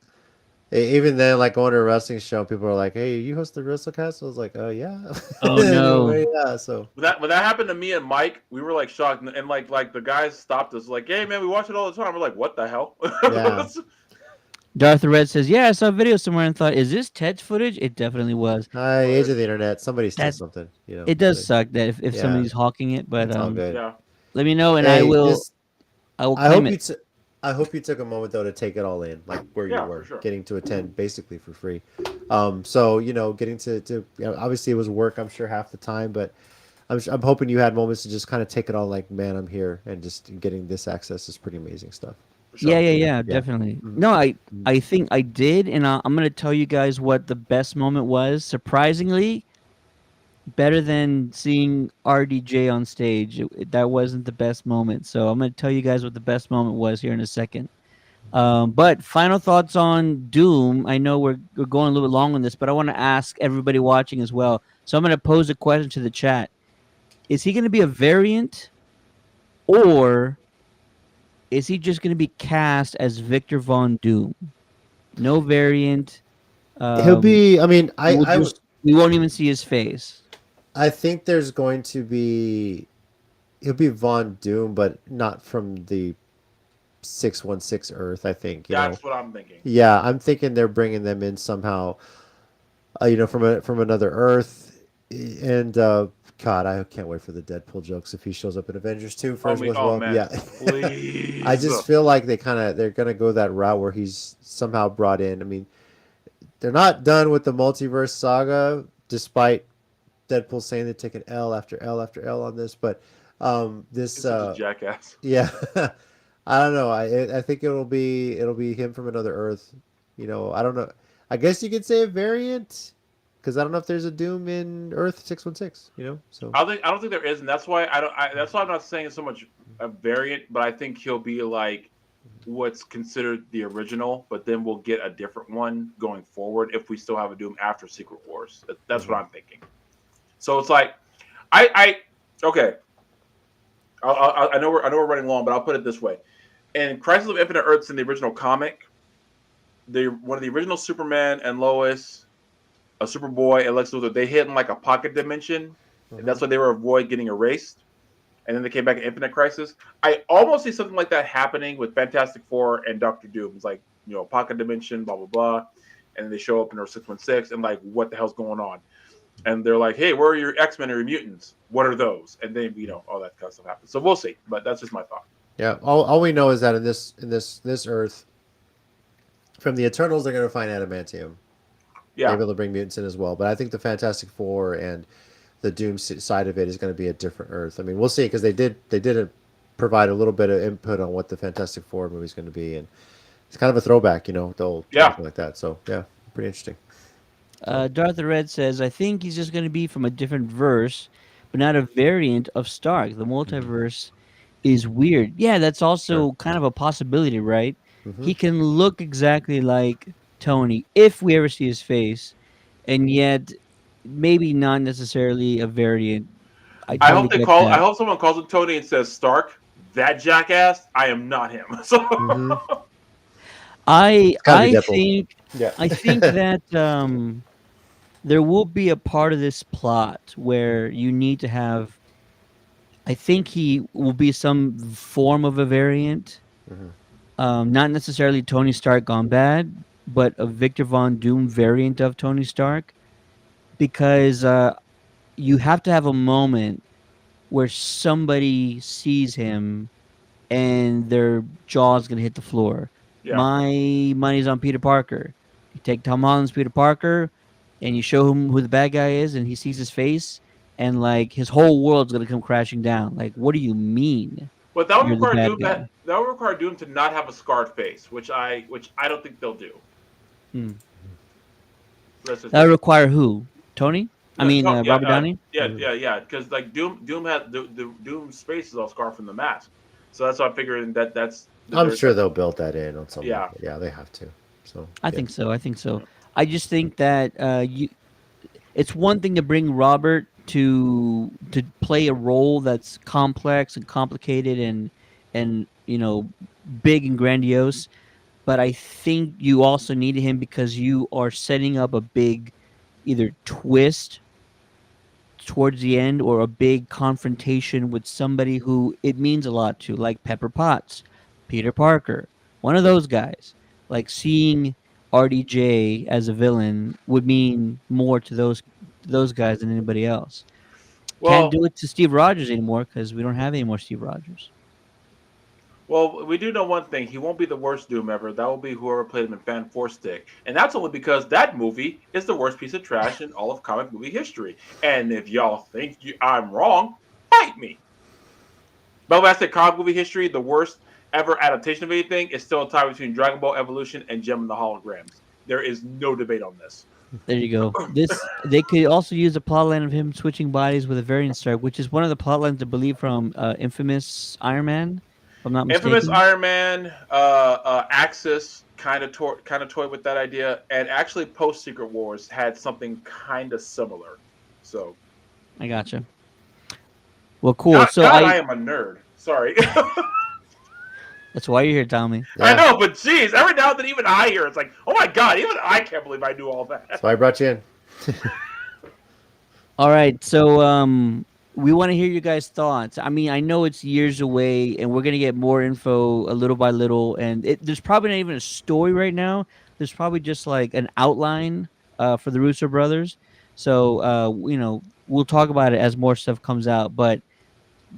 Even then, like going to a wrestling show, people are like, "Hey, you host the WrestleCast?" I was like, "Oh yeah." Oh, no. Yeah. So. When that happened to me and Mike, we were like shocked, and like the guys stopped us, like, "Hey man, we watch it all the time." We're like, "What the hell?" Yeah. Darth Red says, "Yeah, I saw a video somewhere and thought, is this Ted's footage? It definitely was. Age of the internet. Somebody steals That something. You know. it does suck that if Yeah. somebody's hawking it, but It's all good. Yeah. let me know and Hey, I will I claim hope it. I hope you took a moment though to take it all in, like where Yeah, you for were, sure. getting to attend basically for free. So getting to obviously it was work, I'm sure half the time, but I'm hoping you had moments to just kind of take it all, like, man, I'm here, and just getting this access is pretty amazing stuff. For sure. Yeah, Yeah. definitely. Mhm. No, I think I did, and I'm gonna tell you guys what the best moment was. Surprisingly, better than seeing RDJ on stage. That wasn't the best moment. So I'm gonna tell you guys what the best moment was here in a second. But final thoughts on Doom. I know we're going a little bit long on this, but I want to ask everybody watching as well. So I'm gonna pose a question to the chat. Is he gonna be a variant, or is he just going to be cast as Victor Von Doom? No variant. He'll be. I mean, We won't even see his face. I think there's going to be. He'll be Von Doom, but not from the 616 Earth. I think. That's what I'm thinking. Yeah, I'm thinking they're bringing them in somehow. From another Earth, and God, I can't wait for the Deadpool jokes if he shows up in Avengers 2 first. Man, Yeah, please. I just feel like they're gonna go that route where he's somehow brought in. I mean, they're not done with the multiverse saga, despite Deadpool saying they're taking L after L after L on this. But this, He's such a jackass. yeah, I don't know. I think it'll be him from another Earth. I don't know. I guess you could say a variant, because I don't know if there's a Doom in Earth 616. So I don't think there is, and that's why that's why I'm not saying so much a variant, but I think he'll be like what's considered the original, but then we'll get a different one going forward if we still have a Doom after Secret Wars. That's what I'm thinking. So it's like, okay. I know we're running long, but I'll put it this way: in Crisis of Infinite Earths in the original comic, one of the original Superman and Lois, a Superboy, and Lex Luthor, they hid in like a pocket dimension, and that's why they were avoid getting erased. And then they came back in Infinite Crisis. I almost see something like that happening with Fantastic Four and Doctor Doom. It's like, pocket dimension, blah blah blah, and then they show up in Earth 616, and like, what the hell's going on? And they're like, hey, where are your X-Men or your mutants? What are those? And then all that kind of stuff happens. So we'll see. But that's just my thought. yeah, all we know is that in this Earth, from the Eternals, they're going to find adamantium. Yeah, Maybe they'll bring mutants in as well. But I think the Fantastic Four and the Doom side of it is going to be a different Earth. I mean, we'll see, because they did provide a little bit of input on what the Fantastic Four movie is going to be, and it's kind of a throwback, the old something like that. So yeah, pretty interesting. Darth the Red says, I think he's just going to be from a different verse, but not a variant of Stark. The multiverse is weird. Yeah, that's also kind of a possibility, right? He can look exactly like Tony if we ever see his face, and yet maybe not necessarily a variant. I hope totally get that. I hope someone calls him Tony and says Stark. That jackass. I am not him. So I gotta be think Yeah. I think that there will be a part of this plot where you need to have. I think he will be some form of a variant, not necessarily Tony Stark gone bad, but a Victor Von Doom variant of Tony Stark, because you have to have a moment where somebody sees him and their jaw's gonna hit the floor. yeah. My money's on Peter Parker. You take Tom Holland's Peter Parker, and you show him who the bad guy is, and he sees his face, and like his whole world's gonna come crashing down. Like, what do you mean? But that would You're the require bad Doom guy. that would require Doom to not have a scarred face, which I don't think they'll do. Hmm. That's just That would require who? Tony? I mean, yeah, Robert Downey. Yeah. Because like Doom had the Doom's face is all scarred from the mask, so that's why I'm figuring that's. I'm sure they'll build that in on some. Yeah. Yeah, they have to. So I think so. I think so. I just think that it's one thing to bring Robert to play a role that's complex and complicated and big and grandiose, but I think you also need him because you are setting up a big either twist towards the end or a big confrontation with somebody who it means a lot to, like Pepper Potts, Peter Parker, one of those guys. like seeing RDJ as a villain would mean more to those guys than anybody else. Can't Well, do it to Steve Rogers anymore because we don't have any more Steve Rogers. well, we do know one thing. He won't be the worst Doom ever. That will be whoever played him in Fan Four Stick. And that's only because that movie is the worst piece of trash in all of comic movie history. And if y'all think I'm wrong, fight me. But when I say comic movie history, the worst ever adaptation of anything is still a tie between Dragon Ball Evolution and Gem and the Holograms. There is no debate on this. There you go. This they could also use the plotline of him switching bodies with a variant strike, which is one of the plotlines I believe from Infamous Iron Man, if I'm not Infamous mistaken. Iron Man, Axis kind of toyed with that idea, and actually post Secret Wars had something kind of similar. So, I gotcha. Well, cool. So God, I am a nerd. Sorry. that's why you're here, Tommy. I Yeah. know, but geez, every now and then even I hear it's like, oh my God, even I can't believe I knew all that. That's why I brought you in. All right, so we want to hear you guys' thoughts. I mean, I know it's years away, and we're gonna get more info a little by little, and there's probably not even a story right now. There's probably just like an outline for the Russo brothers. So we'll talk about it as more stuff comes out. But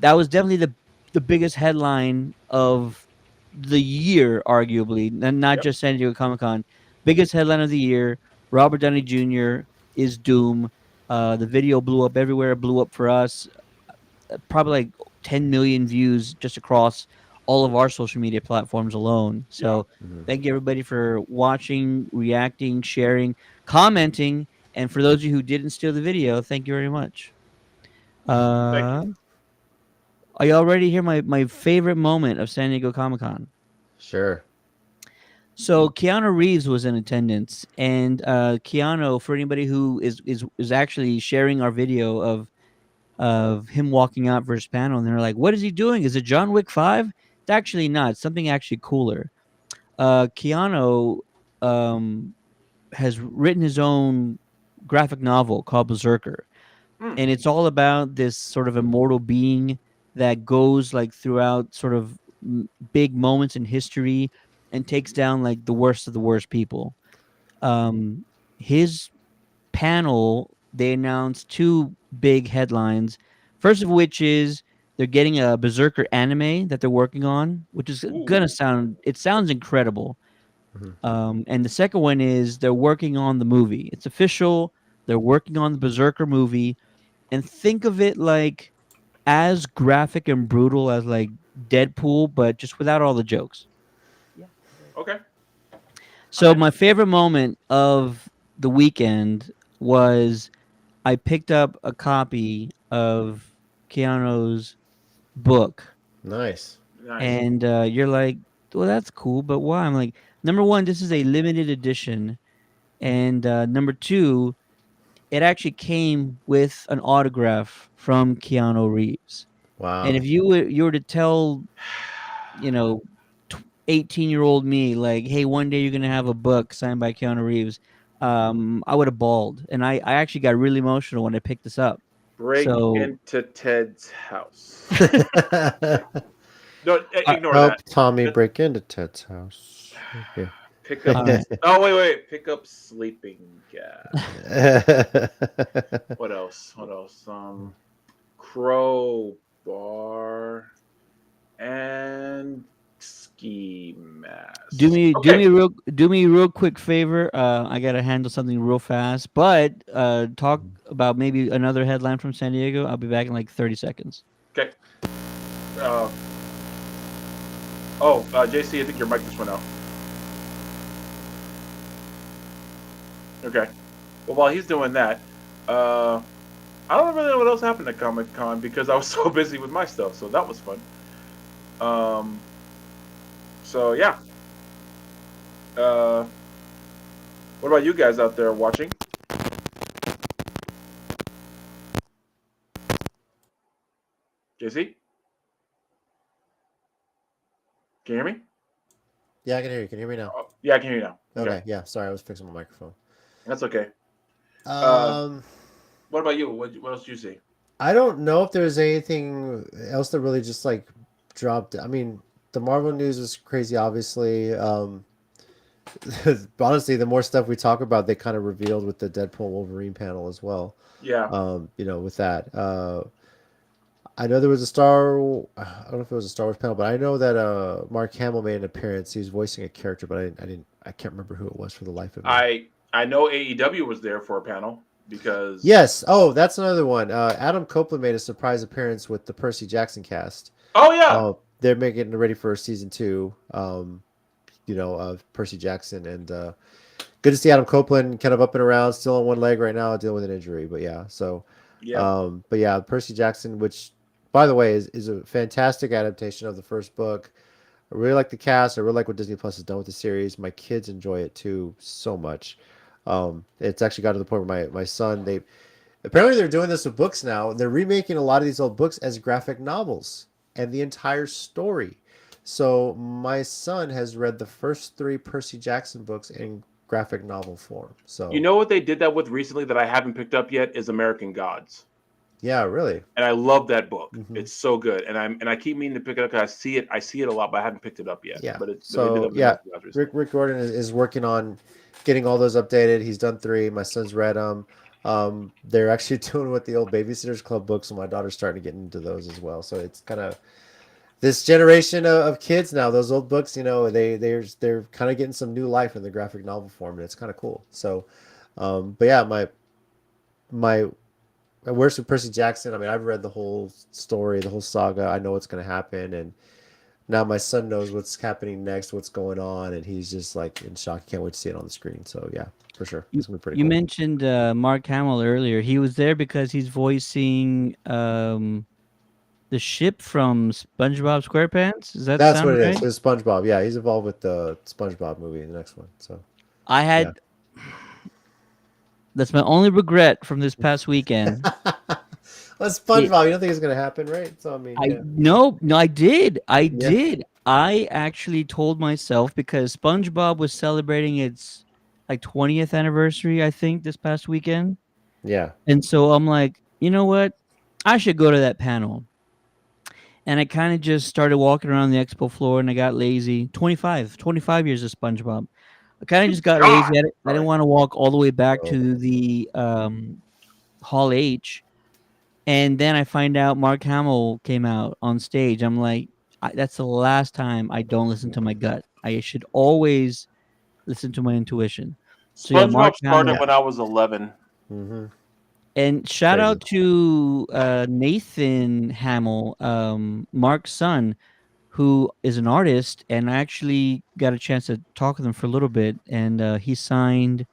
that was definitely the biggest headline of the year, arguably, and not Yep. just San Diego Comic Con. Biggest headline of the year: Robert Downey Jr. is Doom. The video blew up everywhere. It blew up for us. Probably like 10 million views just across all of our social media platforms alone. So Mhm. thank you everybody for watching, reacting, sharing, commenting, and for those of you who didn't steal the video, thank you very much. Thank you. Are y'all ready to hear my favorite moment of San Diego Comic Con? Sure. So Keanu Reeves was in attendance, and Keanu, for anybody who is actually sharing our video of him walking out for his panel, and they're like, "What is he doing? Is it John Wick 5?" It's actually not. It's something actually cooler. Keanu has written his own graphic novel called Berserker, Mm, and it's all about this sort of immortal being that goes like throughout sort of big moments in history and takes down like the worst of the worst people. His panel, they announced two big headlines. First of which is they're getting a Berserker anime that they're working on, which is gonna ooh, sounds incredible. Mhm. And the second one is they're working on the movie. It's official. They're working on the Berserker movie, and think of it like as graphic and brutal as like Deadpool, but just without all the jokes. okay. So I'm my in. favorite moment of the weekend was I picked up a copy of Keanu's book, Nice. Nice. and you're like, "Well, that's cool, but why?" I'm like, number one, this is a limited edition, and number two, it actually came with an autograph from Keanu Reeves. And Wow. if you were to tell, you know, 18-year-old me, like, "Hey, one day you're gonna have a book signed by Keanu Reeves," I would have bawled, and I actually got really emotional when I picked this up. Break So into Ted's house. No, uh, ignore Help that. Tommy Just break into Ted's house. Okay. pick up. all right. Oh wait. Pick up sleeping gas. What else? What else? Crowbar and ski Do mask. me do Okay. me real do me a real quick favor. I gotta handle something real fast, but talk about maybe another headline from San Diego. I'll be back in like 30 seconds. Okay. Uh, JC, I think your mic just went out. Okay. Well, while he's doing that, I don't really know what else happened at Comic Con because I was so busy with my stuff. So that was fun. Um. So yeah. What about you guys out there watching? JC, can you hear me? Yeah, I can hear you. Can you hear me now? Oh, yeah, I can hear you now. Okay. Yeah. Sorry, I was fixing my microphone. That's okay. Uh, Um, what about you? What else do you see? I don't know if there's anything else that really just like dropped. I mean, the Marvel news was crazy, obviously. honestly, the more stuff we talk about, they kind of revealed with the Deadpool Wolverine panel as well. Yeah. With that. I know there was a Star. I don't know if it was a Star Wars panel, but I know that Mark Hamill made an appearance. He was voicing a character, but I didn't. I can't remember who it was for the life of me. I know AEW was there for a panel because Yes. Oh, that's another one. Adam Copeland made a surprise appearance with the Percy Jackson cast. oh yeah, They're making it ready for season 2. Of Percy Jackson, and good to see Adam Copeland kind of up and around, still on one leg right now, dealing with an injury. But yeah, so yeah. but yeah, Percy Jackson, which by the way is a fantastic adaptation of the first book. I really like the cast. I really like what Disney Plus has done with the series. My kids enjoy it too so much. It's actually got to the point where my son, apparently they're doing this with books now. They're remaking a lot of these old books as graphic novels and the entire story. So my son has read the first 3 Percy Jackson books in graphic novel form. So You know what they did that with recently that I haven't picked up yet is American Gods, yeah, really. and I love that book. Mhm. It's so good, and I keep meaning to pick it up because I see it a lot, but I haven't picked it up yet. Yeah. But they did So that with yeah, American Gods recently. Rick Gordon is working on getting all those updated. He's done 3. My son's read them. They're actually doing with the old Babysitters Club books, and my daughter's starting to get into those as well. So it's kind of this generation of kids now. Those old books, they're kind of getting some new life in the graphic novel form, and it's kind of cool. So, but yeah, my worst with Percy Jackson. I mean, I've read the whole story, the whole saga. I know what's going to happen, and now my son knows what's happening next, what's going on, and he's just like in shock. He can't wait to see it on the screen. So yeah, for sure, it's gonna be pretty You cool. mentioned Mark Hamill earlier. He was there because he's voicing the ship from SpongeBob SquarePants. Does that That's what sound it right? is. It's SpongeBob. Yeah, he's involved with the SpongeBob movie, the next one. So I yeah. had. That's my only regret from this past weekend. Well, SpongeBob. You don't think it's gonna happen, right? So I mean, yeah. No, I did. I Yeah. did. I actually told myself because SpongeBob was celebrating its like 20th anniversary, I think, this past weekend. Yeah. And so I'm like, you know what? I should go to that panel. And I kind of just started walking around the expo floor and I got lazy. 25 years of SpongeBob. I kind of just got lazy. God, I didn't sorry. want to walk all the way back Oh. to the Hall H. And then I find out Mark Hamill came out on stage. I'm like, that's the last time I don't listen to my gut. I should always listen to my intuition. So yeah, Mark SpongeBob started Hamill. when I was 11. Mm-hmm. And shout Crazy. out to Nathan Hamill, Mark's son, who is an artist, and I actually got a chance to talk with him for a little bit, and he signed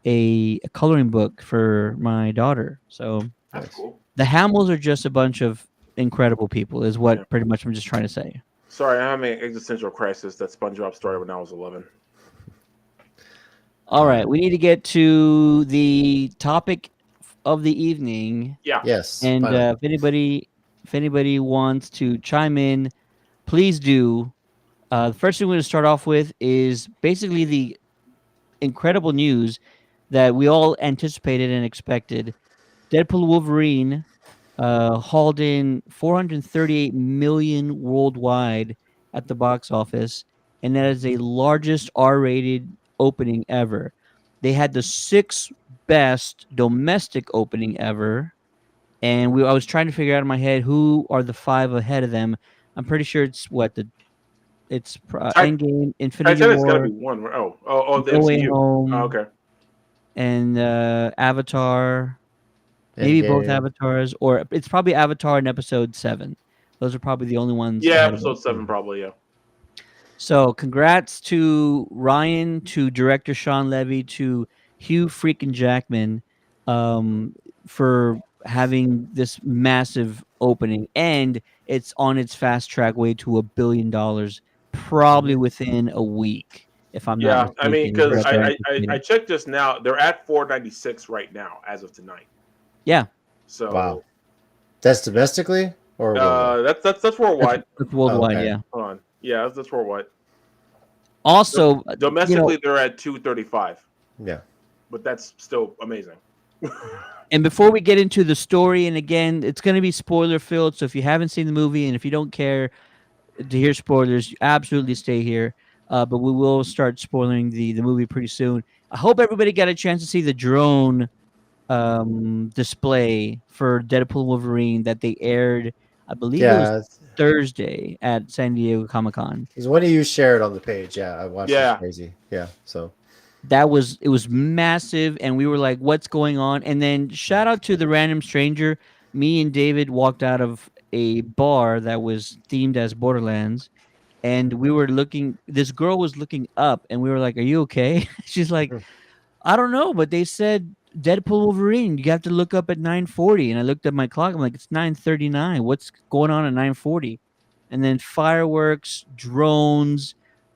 a coloring book for my daughter. So That's Nice. cool. the Hamills are just a bunch of incredible people, is what Yeah. pretty much I'm just trying to say. Sorry, I'm having an existential crisis that SpongeBob started when I was 11. All right, we need to get to the topic of the evening, Yeah. Yes. and finally. if anybody wants to chime in, please do. The first thing we're going to start off with is basically the incredible news that we all anticipated and expected. Deadpool Wolverine hauled in 438 million worldwide at the box office, and that is the largest R-rated opening ever. They had the 6th best domestic opening ever, and I was trying to figure out in my head who are the 5 ahead of them. I'm pretty sure it's Endgame, Infinity Titanic's got to be War, one. Oh, the No Way MCU. Home, Oh, okay. and Avatar. Maybe both Endgame. Avatars, or it's probably Avatar in episode 7. Those are probably the only ones Yeah, ahead of episode it. 7 probably. Yeah. So congrats to Ryan, to director Sean Levy, to Hugh freaking Jackman, for having this massive opening, and it's on its fast track way to $1 billion, probably within a week, if I'm not Yeah, mistaken. I mean, is because what they're I anticipating. checked just now. They're at 496 right now as of tonight. Yeah, So Wow. That's domestically or worldwide? that's worldwide. that's worldwide. okay. Yeah. Hold on. Yeah, that's worldwide. Also, Domestically, they're at 235, Yeah. but that's still amazing. and before we get into the story, and again, it's going to be spoiler filled. So if you haven't seen the movie and if you don't care to hear spoilers, you absolutely stay here. but we will start spoiling the movie pretty soon. I hope everybody got a chance to see the drone display for Deadpool and Wolverine that they aired. I believe it was Yeah, Thursday at San Diego Comic Con. because one of you shared on the page. Yeah, I watched. It's Yeah. crazy. Yeah, so It was massive, and we were like, "What's going on?" And then shout out to the random stranger. Me and David walked out of a bar that was themed as Borderlands, and we were looking. This girl was looking up, and we were like, "Are you okay?" She's like, "I don't know, but they said Deadpool Wolverine. You have to look up at 9:40." And I looked at my clock. I'm like, "It's 9:39. What's going on at 9:40?" And then fireworks, drones.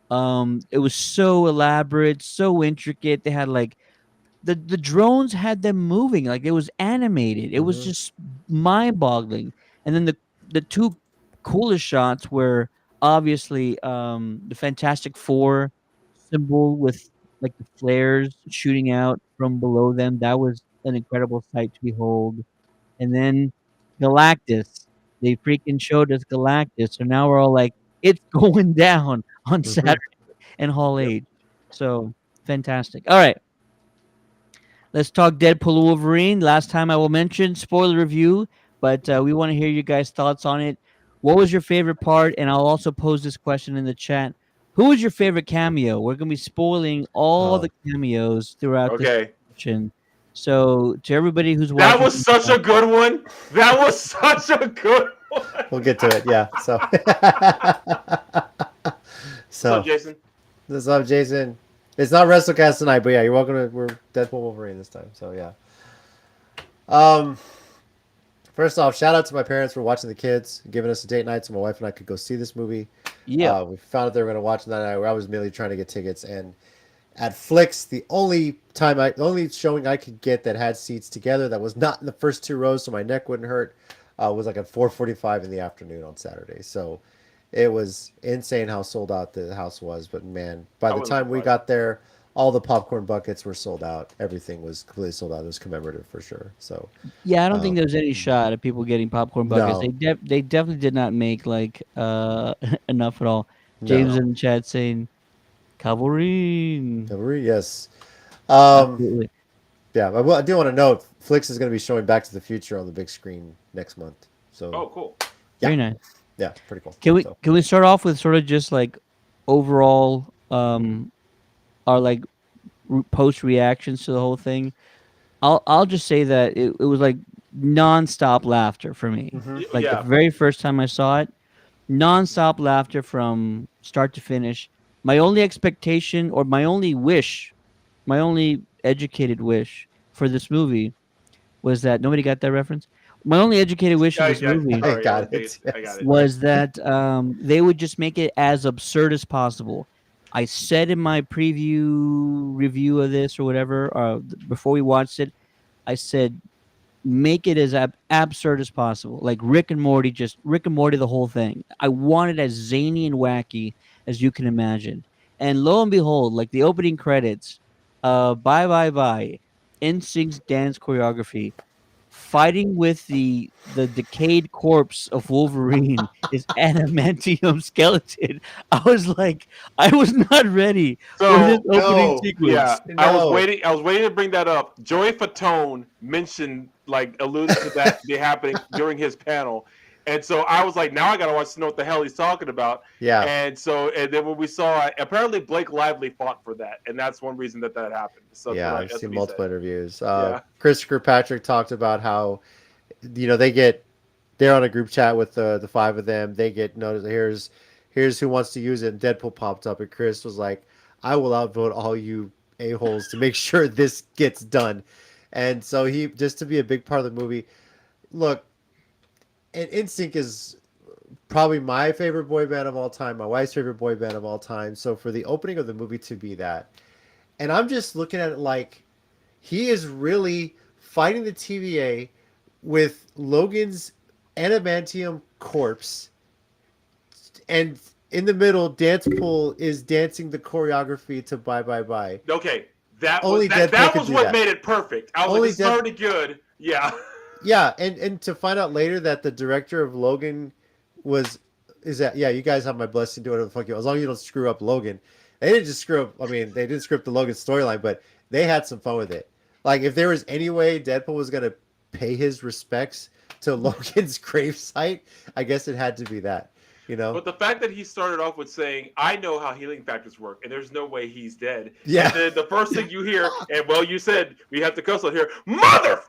It was so elaborate, so intricate. They had like the drones had them moving like it was animated. It was Mhm. just mind-boggling. And then the two coolest shots were obviously the Fantastic Four symbol with like the flares shooting out from below them. That was an incredible sight to behold. And then Galactus. They freaking showed us Galactus. So now we're all like, it's going down on Saturday and Hall Yep. H. So fantastic. All right. Let's talk Deadpool and Wolverine. Last time I will mention spoiler review, but we want to hear you guys' thoughts on it. What was your favorite part? And I'll also pose this question in the chat. Who was your favorite cameo? We're going to be spoiling all Oh. the cameos throughout this Okay. section. So to everybody who's That watching, was such a good one. That was such a good one. we'll get to it. Yeah. So. What's so up, Jason? what's up, Jason? It's not WrestleCast tonight, but yeah, you're welcome to. We're Deadpool Wolverine this time. So yeah. First off, shout out to my parents for watching the kids, giving us a date night so my wife and I could go see this movie. yeah, We found out they were going to watch it that night. I was merely trying to get tickets, and at Flicks, the only showing I could get that had seats together that was not in the first two rows, so my neck wouldn't hurt, was like at 4:45 in the afternoon on Saturday. So it was insane how sold out the house was. But man, by I the wasn't time we surprised. got there, all the popcorn buckets were sold out. Everything was completely sold out. It was commemorative for sure. So yeah. I don't think um, there was any shot of people getting popcorn buckets. no, They definitely did not make like enough at all. James no, in the chat saying Cavalry. yes. Um, Absolutely. yeah, I do want to note Flicks is going to be showing Back to the Future on the big screen next month. So Oh, cool. yeah. Very nice. yeah, pretty cool. So, Can we start off with sort of just like overall our like post reactions to the whole thing? I'll just say that it was like nonstop laughter for me. Like the Yeah. very first time I saw it, nonstop laughter from start to finish. My only expectation or my only wish, my only educated wish for this movie was that nobody got that reference. My only educated wish of Yeah, this yeah, movie sorry, got I it, I got yes. it. was that they would just make it as absurd as possible. I said in my preview review of this or whatever, before we watched it, I said make it as absurd as possible, like Rick and Morty, just Rick and Morty, the whole thing. I want it as zany and wacky as you can imagine. And lo and behold, like the opening credits, bye bye bye, NSYNC's dance choreography fighting with the decayed corpse of Wolverine is adamantium skeleton. I was like, I was not ready for this So opening No. sequence. yeah, I was No. waiting. I was waiting to bring that up. Joey Fatone mentioned, like, alluded to that be happening during his panel, and so I was like, now I gotta watch to know what the hell he's talking about. Yeah. And so, and then when we saw, apparently Blake Lively fought for that, and that's one reason that happened. So Yeah, right, I've that's seen what he multiple said. interviews. Yeah. Christopher Patrick talked about how, they're on a group chat with the five of them. They get noticed. Here's who wants to use it. And Deadpool popped up, and Chris was like, "I will outvote all you a-holes to make sure this gets done." And so he, just to be a big part of the movie. Look, and NSYNC is probably my favorite boy band of all time, my wife's favorite boy band of all time. So for the opening of the movie to be that, and I'm just looking at it like he is really fighting the TVA with Logan's adamantium corpse, and in the middle, Dancepool is dancing the choreography to "Bye Bye Bye." Okay, that Only was that, Deadpool that could was do what that. made it perfect. I was Only like, it's Dead- already good. Yeah. Yeah, and to find out later that the director of Logan was is that you guys have my blessing. Do whatever the fuck you want. As long as you don't screw up Logan. They didn't just screw up. I mean, they didn't screw up the Logan storyline, but they had some fun with it. Like, if there was any way Deadpool was gonna pay his respects to Logan's gravesite, I guess it had to be that. You know. But the fact that he started off with saying, "I know how healing factors work, and there's no way he's dead." Yeah. And then the first thing you hear, and well, you said we have to cuss on here, motherfucker.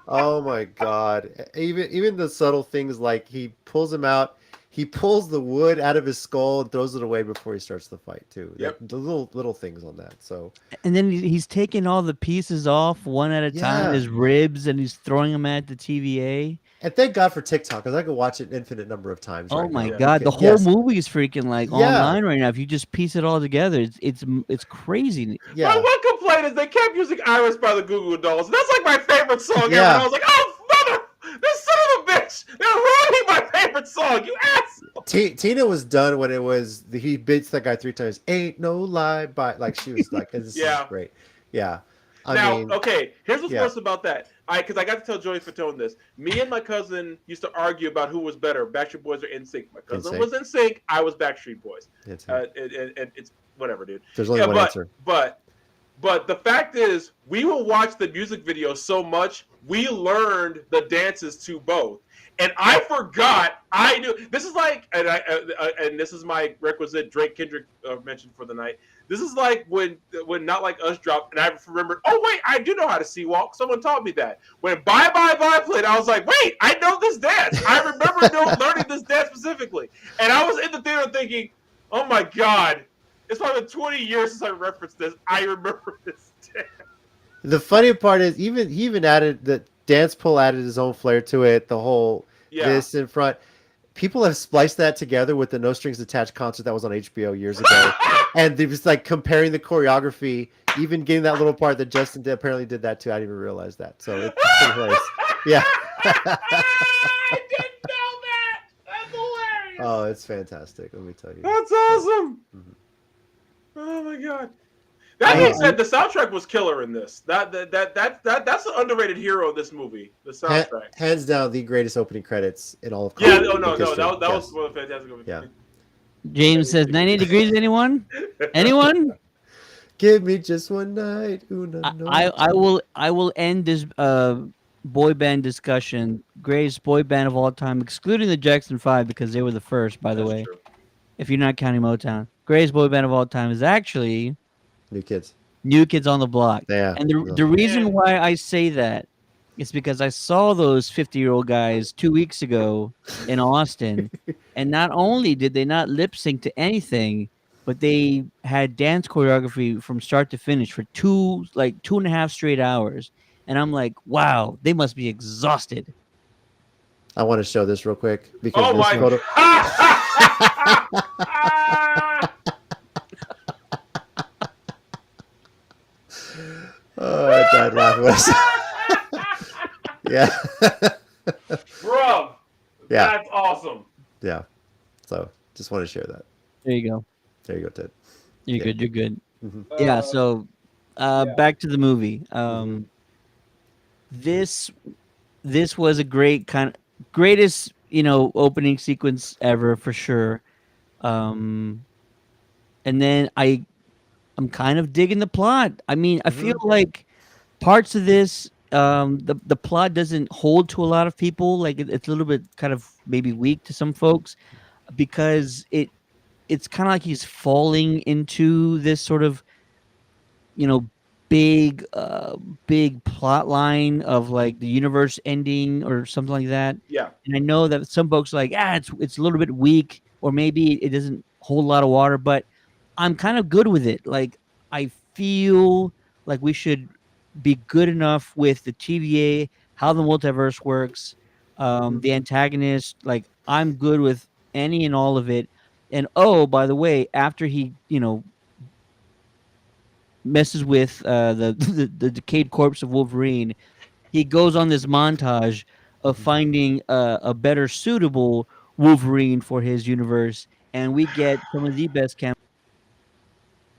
Oh my god! Even the subtle things like he pulls him out, he pulls the wood out of his skull and throws it away before he starts the fight too. Yep. The little things on that. So. And then he's taking all the pieces off one at a time, Yeah. his ribs, and he's throwing them at the TVA. And thank God for TikTok, because I could watch it an infinite number of times. Oh right my now. god, the Okay, whole yes. movie is freaking like Yeah. online right now. If you just piece it all together, it's crazy. My Yeah. one complaint is they kept using Iris by the Goo Goo Dolls. That's like my favorite song ever. Yeah. And I was like, oh, mother, this son of a bitch. They're ruining my favorite song, you asshole. Tina was done when it was he beats that guy 3 times. Ain't no lie, but like she was like, this Yeah. is great. Yeah. I Now, mean, okay, here's what's yeah. worse about that. Because I got to tell Joey Fatone this. Me and my cousin used to argue about who was better, Backstreet Boys or NSYNC. My cousin NSYNC. was NSYNC. I was Backstreet Boys. it's, And it's whatever, dude. there's only one answer. But the fact is, we will watch the music video so much, we learned the dances to both. And I forgot. I knew this is like, and this is my requisite Drake Kendrick mention for the night. This is like when Not Like Us dropped, and I remembered. Oh wait, I do know how to sea walk. Someone taught me that. When Bye Bye Bye played, I was like, wait, I know this dance. I remember learning this dance specifically, and I was in the theater thinking, oh my god, it's probably been 20 years since I referenced this. I remember this dance. The funny part is he even added the dance pull added his own flair to it. The whole this in front. People have spliced that together with the No Strings Attached concert that was on HBO years ago, and they was like comparing the choreography, even getting that little part that Justin apparently did that too. I didn't even realize that. So it's pretty hilarious. Yeah. I didn't know that. That's hilarious. Oh, it's fantastic. Let me tell you. That's awesome. Mhm. Oh my god. That being said, the soundtrack was killer in this. That's an underrated hero of this movie. The soundtrack. Hands down, the greatest opening credits in all of Yeah, comic no, book history. that Yes. was one of the fantastic movies. Yeah. James says 98 degrees. Anyone? Anyone? Give me just one night. Una I will end this boy band discussion. Greatest boy band of all time, excluding the Jackson 5 because they were the first, by the That's way. true. If you're not counting Motown, greatest boy band of all time is actually New Kids. New Kids on the Block. Yeah. And the reason why I say that is because I saw those 50-year-old guys 2 weeks ago in Austin, and not only did they not lip sync to anything, but they had dance choreography from start to finish for 2.5 straight hours. And I'm like, wow, they must be exhausted. I want to show this real quick because Oh this my photo. Oh, I died laughing. Yeah. Bro, Yeah. that's awesome. Yeah. So just want to share that. There you go. There you go, Ted. You're Yeah. good. You're good. Mhm. Yeah. So, back to the movie. This was a greatest opening sequence ever for sure. And then I'm kind of digging the plot. I mean, I feel like parts of this the plot doesn't hold to a lot of people. Like it's a little bit kind of maybe weak to some folks because it's kind of like he's falling into this sort of big plot line of like the universe ending or something like that. Yeah. And I know that some folks are like, it's a little bit weak, or maybe it doesn't hold a lot of water, but I'm kind of good with it. Like I feel like we should be good enough with the TVA, how the multiverse works, the antagonist. Like I'm good with any and all of it. And oh, by the way, after he messes with the decayed corpse of Wolverine, he goes on this montage of finding a better suitable Wolverine for his universe, and we get some of the best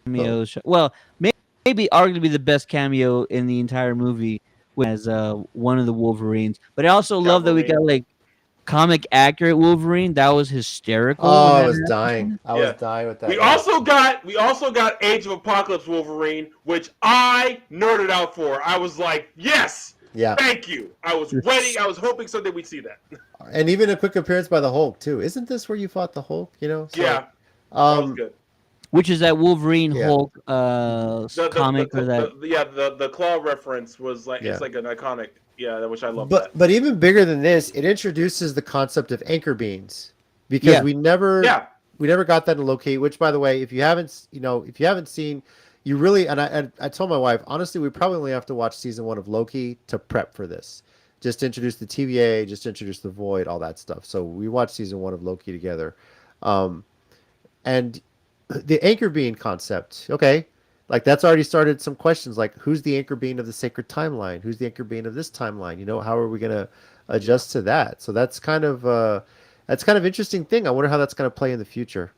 cameos. Well, maybe arguably the best cameo in the entire movie as one of the Wolverines. But I also love that we Wolverine. got like comic accurate Wolverine. That was hysterical. Oh, when I that was happened. dying. I was dying with that. We also got Age of Apocalypse Wolverine, which I nerded out for. I was like, yes, Yeah, thank you. I was waiting. I was hoping someday we'd see that. and even a quick appearance by the Hulk too. Isn't this where you fought the Hulk? You know. So, Yeah, that was good. Which is that Wolverine Yeah. Hulk comic or that? The claw reference was like Yeah. it's like an iconic. Yeah, which I love. But even bigger than this, it introduces the concept of anchor beams because we never got that in Loki. Which, by the way, if you haven't seen, you really and I told my wife honestly, we probably only have to watch season 1 of Loki to prep for this. Just to introduce the TVA, just to introduce the Void, all that stuff. So we watched season 1 of Loki together, and the anchor being concept. Okay. Like that's already started some questions like who's the anchor being of the sacred timeline? Who's the anchor being of this timeline? You know, how are we going to adjust to that? So that's kind of interesting thing. I wonder how that's going to play in the future.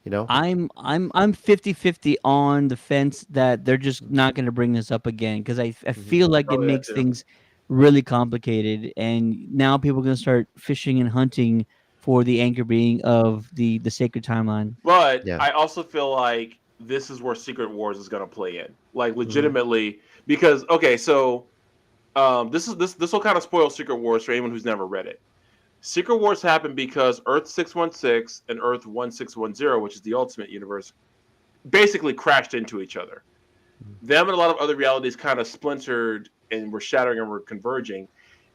You know, I'm 50-50 on the fence that they're just not going to bring this up again because I feel like Probably it that makes too. things really complicated, and now people are going to start fishing and hunting for the anchor being of the sacred timeline. But Yeah. I also feel like this is where Secret Wars is going to play in, like legitimately, because so this will kind of spoil Secret Wars for anyone who's never read it. Secret Wars happened because Earth 616 and Earth 1610, which is the Ultimate Universe, basically crashed into each other. Them and a lot of other realities kind of splintered and were shattering and were converging,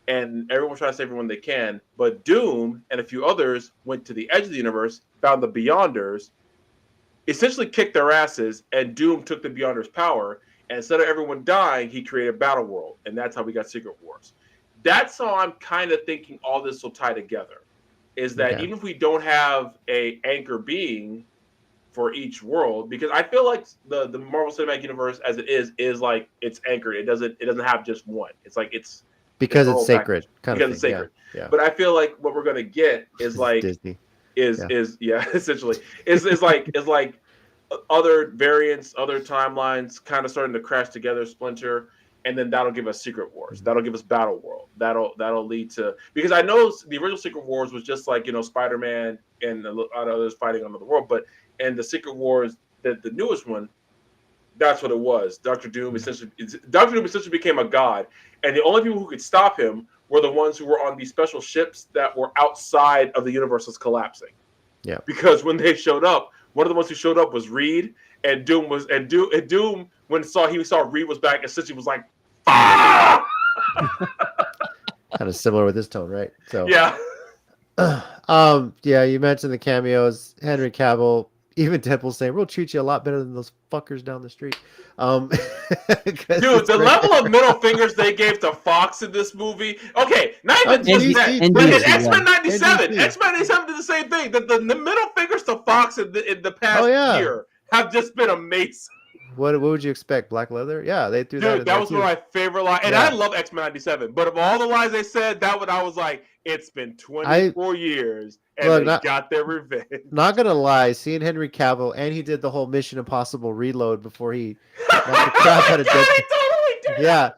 and everyone's trying to save everyone they can. But Doom and a few others went to the edge of the universe, found the Beyonders, essentially kicked their asses, and Doom took the Beyonders' power. And instead of everyone dying, he created Battle World, and that's how we got Secret Wars. That's how I'm kind of thinking all this will tie together. Is that even if we don't have a anchor being for each world, because I feel like the Marvel Cinematic Universe as it is like it's anchored. It doesn't have just one. It's like it's because it's sacred. It's sacred. Yeah. But I feel like what we're gonna get is like Disney. Essentially is like other variants, other timelines kind of starting to crash together, splinter, and then that'll give us Secret Wars. That'll give us Battle World. That'll lead to, because I know the original Secret Wars was just like, Spider-Man and a lot of others fighting on the world, but and the Secret Wars, the newest one, that's what it was. Doctor Doom essentially became a god, and the only people who could stop him were the ones who were on these special ships that were outside of the universe was collapsing. Yeah. Because when they showed up, one of the ones who showed up was Reed, and Doom when he saw Reed was back, essentially was like, ah! Kind of similar with this tone, right? So Yeah. You mentioned the cameos. Henry Cavill, even Deadpool saying, "We'll treat you a lot better than those fuckers down the street." Dude, the level of middle fingers they gave to Fox in this movie. Okay, not even just that. But in X-Men 97, X-Men 97 did the same thing. The middle fingers to Fox in the past year have just been amazing. What would you expect? Black leather? Yeah, they threw that. Dude, that was one of my favorite lines. And I love X-Men 97, but of all the lines they said, that one I was like, it's been 24 years, and they got their revenge. Not gonna lie, seeing Henry Cavill, and he did the whole Mission Impossible reload before he knocked the crap out of Deadpool. Yeah,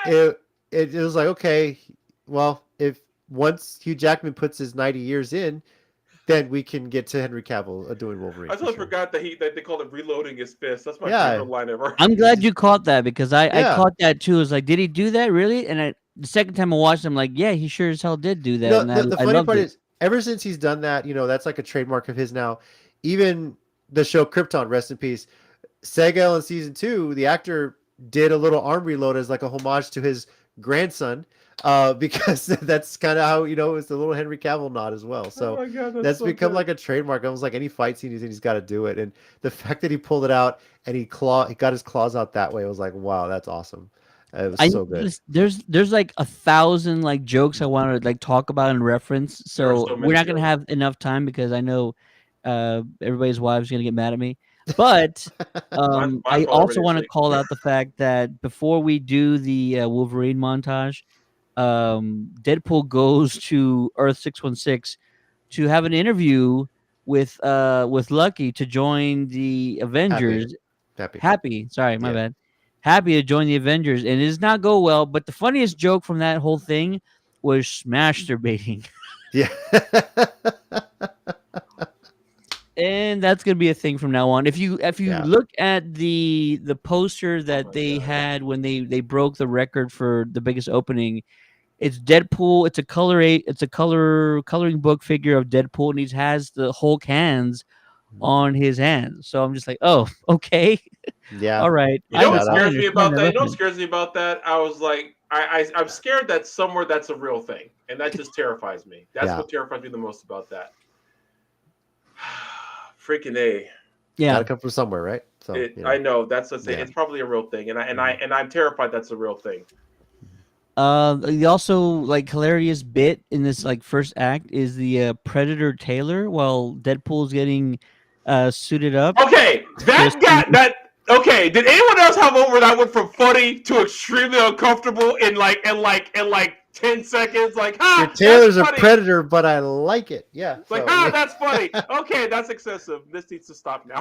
it was like, okay, well, if once Hugh Jackman puts his 90 years in, then we can get to Henry Cavill doing Wolverine. I totally forgot that they called it reloading his fist. That's my favorite line ever. I'm glad you caught that because I caught that too. It's like, did he do that really? And the second time I watched, I'm like, yeah, he sure as hell did do that. The funny part is, ever since he's done that, that's like a trademark of his now. Even the show Krypton, rest in peace, Segel in season 2, the actor did a little arm reload as like a homage to his grandson. Because that's kind of how it's the little Henry Cavill nod as well. So that's so become like a trademark. Almost like any fight scene he's got to do it. And the fact that he pulled it out and he got his claws out that way, I was like, wow, that's awesome. It was so good. There's like 1,000 like jokes I want to like talk about and reference. So we're not gonna have enough time because I know everybody's wives gonna get mad at me. But I also want to call out the fact that before we do the Wolverine montage, Deadpool goes to Earth 616 to have an interview with Lucky to join the Avengers. Happy. Sorry, my bad. happy to join the Avengers, and it does not go well. But the funniest joke from that whole thing was masturbating. Yeah. And that's gonna be a thing from now on. If you Yeah. look at the poster that my they God. had when they broke the record for the biggest opening, it's Deadpool. It's a coloring book figure of Deadpool, and he has the Hulk hands on his hands. So I'm just like, oh, okay, Yeah. all right. You know what Shout out. scares me about that? You know what reference. scares me about that? I was like, I'm scared that somewhere that's a real thing, and that just terrifies me. That's Yeah. what terrifies me the most about that. Freaking A. Yeah. Gotta come from somewhere, right? So I know that's what I'm saying. Yeah. It's probably a real thing, and I'm terrified that's a real thing. The also like hilarious bit in this like first act is the Predator Taylor while Deadpool's getting suited up. Okay, that Just- got that. Okay, did anyone else have one where that went from funny to extremely uncomfortable in like 10 seconds? Like, Your Taylor's a that's funny. predator, but I like it. Yeah. Like, so, that's funny. Okay, that's excessive. This needs to stop now.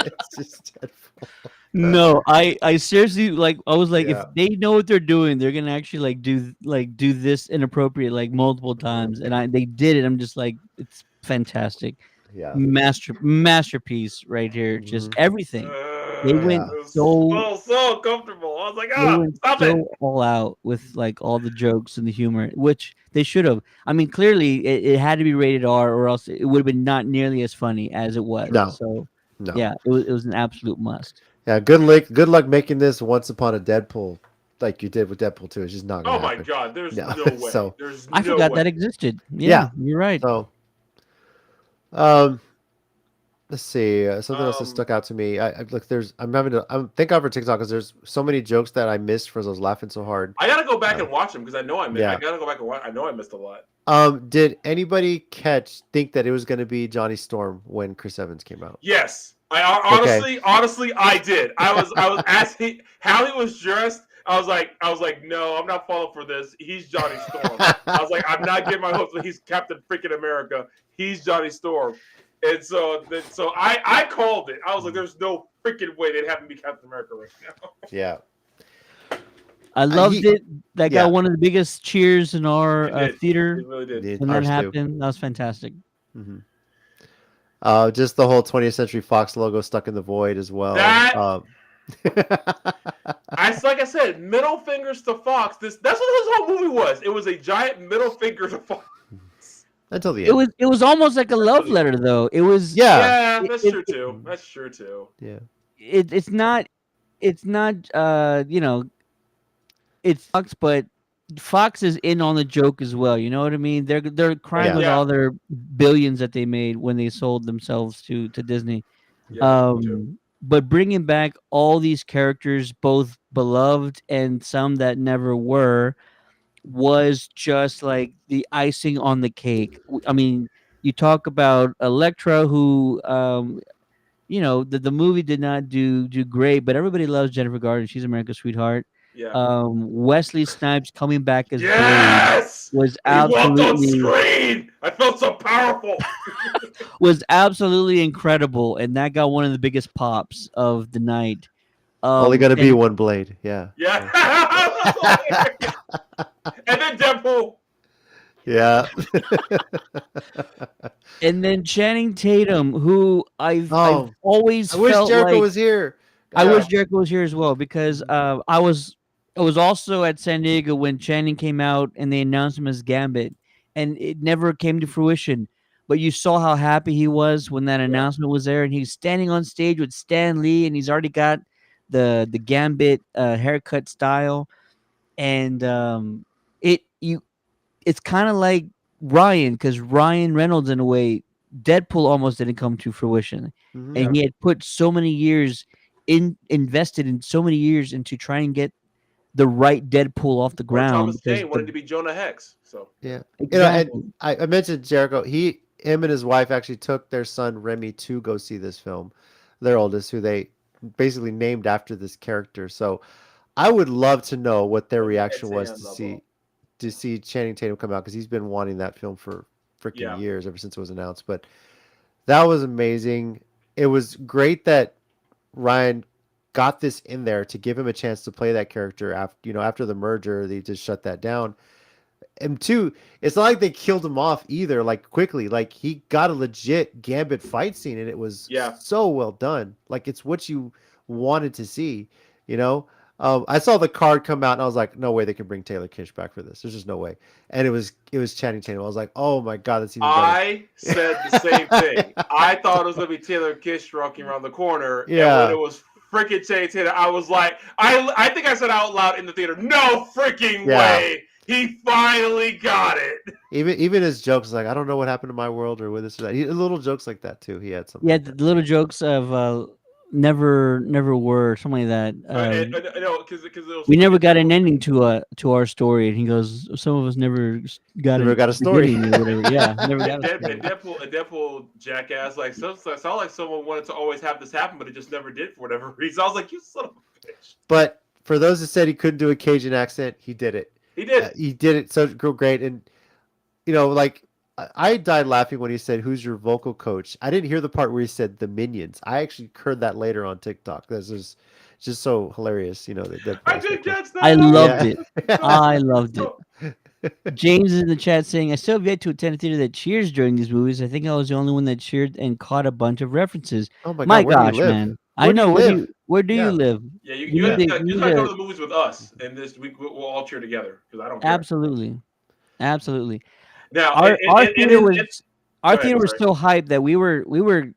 it's just Deadpool. No, I seriously like I was like Yeah. if they know what they're doing, they're gonna actually do this inappropriate like multiple times, and they did it. I'm just like it's fantastic, Yeah. masterpiece right here. Just everything. They went It was so so uncomfortable. I was like, they went stop so it. all out with like all the jokes and the humor, which they should have. I mean, clearly it had to be rated R, or else it would have been not nearly as funny as it was. No. So No. yeah, it was an absolute must. Yeah. Good luck making this Once Upon a Deadpool like you did with Deadpool 2. It's just not gonna Oh my happen. God, there's No. no way. So- There's I no forgot way. that existed. Yeah. Yeah, you're right. So, let's see. Something else that stuck out to me. I thank God for TikTok because there's so many jokes that I missed because I was laughing so hard. I gotta go back and watch them because I know I missed. Yeah. I gotta go back and watch. I know I missed a lot. Did anybody think that it was going to be Johnny Storm when Chris Evans came out? Yes, honestly, I did. I was asking how he was dressed. I was like, no, I'm not falling for this. He's Johnny Storm. I was like, I'm not getting my hopes that he's Captain freaking America. He's Johnny Storm. And so I called it. I was like, there's no freaking way they'd have him be Captain America right now. Yeah. I loved it. That yeah. got one of the biggest cheers in our It did. theater It really did. when that Ours too. happened. That was fantastic. Just the whole 20th Century Fox logo stuck in the void as well. That- Like I said, middle fingers to Fox. That's what this whole movie was. It was a giant middle finger to Fox. Until the end. It was almost like a love letter though. It was Yeah. Yeah, that's It- true too. That's true too. Yeah. it's not it sucks, but Fox is in on the joke as well. You know what I mean? They're crying Yeah. with Yeah. all their billions that they made when they sold themselves to Disney. Yeah, true. But bringing back all these characters, both beloved and some that never were, was just like the icing on the cake. I mean, you talk about Elektra, who, the movie did not do great, but everybody loves Jennifer Garner. She's America's sweetheart. Yeah. Wesley Snipes coming back as Blade Yes. was He walked on absolutely screen. I felt so powerful. incredible, and that got one of the biggest pops of the night. Only got to be and- one blade. Yeah. Yeah. And then Deadpool. Yeah. And then Channing Tatum, who I've Oh, always I wish felt Jericho like, was here. I Yeah. wish Jericho was here as well because I was also at San Diego when Channing came out and they announced him as Gambit, and it never came to fruition. But you saw how happy he was when that announcement was there, and he's standing on stage with Stan Lee, and he's already got the Gambit haircut style, and it's kind of like Ryan, because Ryan Reynolds, in a way, Deadpool almost didn't come to fruition, Mhm. and he had put so many years invested in so many years into trying to get the right Deadpool off the Or ground. Thomas because Jane wanted to be Jonah Hex. So Yeah. exactly. And I mentioned Jericho. Him and his wife actually took their son Remy to go see this film. Their oldest, who they basically named after this character. So I would love to know what their reaction was to see Channing Tatum come out, because he's been wanting that film for freaking years, ever since it was announced. But that was amazing. It was great that Ryan got this in there to give him a chance to play that character after the merger. They just shut that down. And two, it's not like they killed him off either, like quickly. Like he got a legit Gambit fight scene, and it was so well done. Like it's what you wanted to see, you know. I saw the card come out, and I was like, no way they can bring Taylor Kitsch back for this. There's just no way. And it was Channing Tatum. I was like, oh my god, that's even better. I said the same thing. I thought it was gonna be Taylor Kitsch walking around the corner, and when it was freaking Channing Tatum, I was like, I think I said out loud in the theater, no freaking way. He finally got it. Even his jokes, like, I don't know what happened to my world or with this or that. Little jokes like that too. He had something. Yeah, like the little jokes of never were, something like that. No, because we never got an ending to our story, and he goes, some of us never got a story. Or whatever. Yeah, never got a story. Deadpool jackass, like, sounds like someone wanted to always have this happen, but it just never did for whatever reason. I was like, you son of a bitch. But for those that said he couldn't do a Cajun accent, he did it. He did. He did it so great. And, you know, like, I died laughing when he said, who's your vocal coach? I didn't hear the part where he said the Minions. I actually heard that later on TikTok. This is just so hilarious, you know. I did catch that. I loved it. I loved it. James is in the chat saying, I still have yet to attend a theater that cheers during these movies. I think I was the only one that cheered and caught a bunch of references. Oh my gosh, man. I know. Where do you live? Yeah, you gotta go to the movies with us, and this week we'll all cheer together because I don't care. Absolutely. Now our theater was so hyped that we were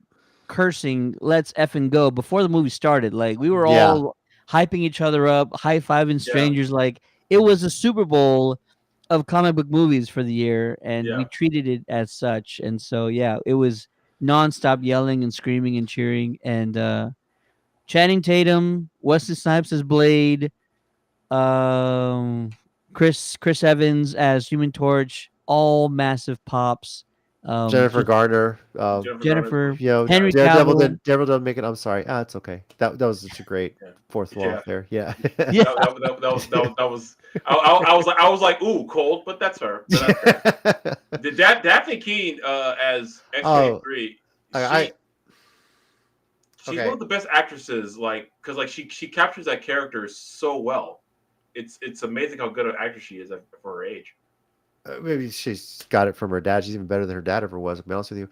cursing "Let's effing go" before the movie started. Like we were all hyping each other up, high-fiving strangers. Like it was a Super Bowl of comic book movies for the year, and we treated it as such. And so it was nonstop yelling and screaming and cheering. And Channing Tatum, Wesley Snipes as Blade, Chris Evans as Human Torch, all massive pops. Jennifer Garner, Jennifer, Henry Cavill. Daredevil didn't make it. I'm sorry. It's okay. That was such a great fourth wall there. Yeah. That was. I was like, ooh, cold, but that's her. Daphne Keane as X-23. She's one of the best actresses, because she captures that character so well. It's amazing how good an actress she is for her age. Maybe she's got it from her dad. She's even better than her dad ever was. To be honest with you.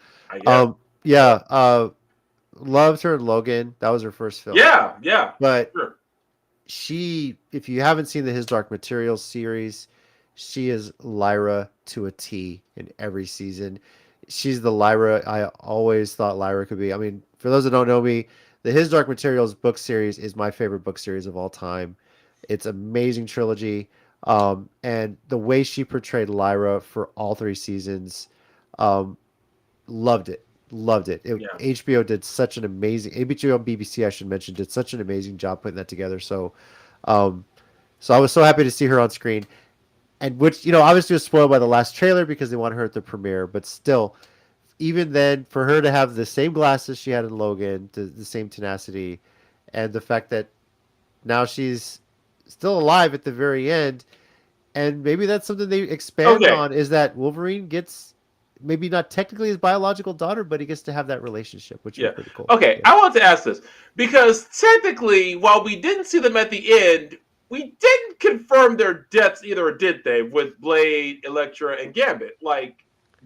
Loved her in Logan. That was her first film. Yeah. But sure. if you haven't seen the His Dark Materials series, she is Lyra to a T in every season. She's the Lyra I always thought Lyra could be. I mean, for those that don't know me, the His Dark Materials book series is my favorite book series of all time. It's an amazing trilogy. And the way she portrayed Lyra for all three seasons, loved it. HBO did such an amazing, HBO and BBC, I should mention, did such an amazing job putting that together. So I was so happy to see her on screen, and which, obviously was spoiled by the last trailer because they wanted her at the premiere, but still, even then, for her to have the same glasses she had in Logan, the same tenacity, and the fact that now she's still alive at the very end, and maybe that's something they expand on, is that Wolverine gets maybe not technically his biological daughter, but he gets to have that relationship, which is pretty cool. Okay, I want to ask this because technically, while we didn't see them at the end, we didn't confirm their deaths either, or did they? With Blade, Elektra, and Gambit,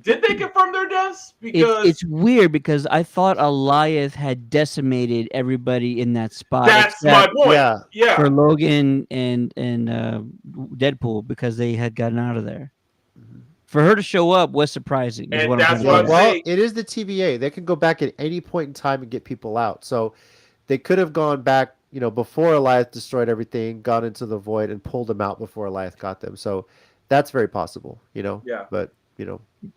did they confirm their deaths? Because it's weird because I thought Alioth had decimated everybody in that spot. That's my point. Yeah. For Logan and Deadpool, because they had gotten out of there. For her to show up was surprising. And that's what I'm saying. It is the TVA. They can go back at any point in time and get people out. So they could have gone back, before Alioth destroyed everything, gone into the void, and pulled them out before Alioth got them. So that's very possible, Yeah. But,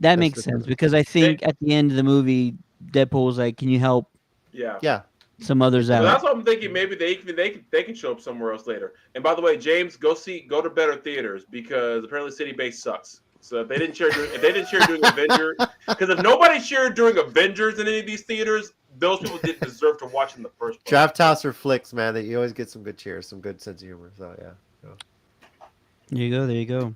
that makes sense because I think at the end of the movie, Deadpool was like, "Can you help?" Yeah. Some others out. So that's what I'm thinking. Maybe they can show up somewhere else later. And by the way, James, go to better theaters because apparently City Base sucks. So if they didn't cheer during Avengers, because if nobody cheered during Avengers in any of these theaters, those people didn't deserve to watch in the first place. Draft House or Flicks, man, that you always get some good cheers, some good sense of humor. So yeah. There you go.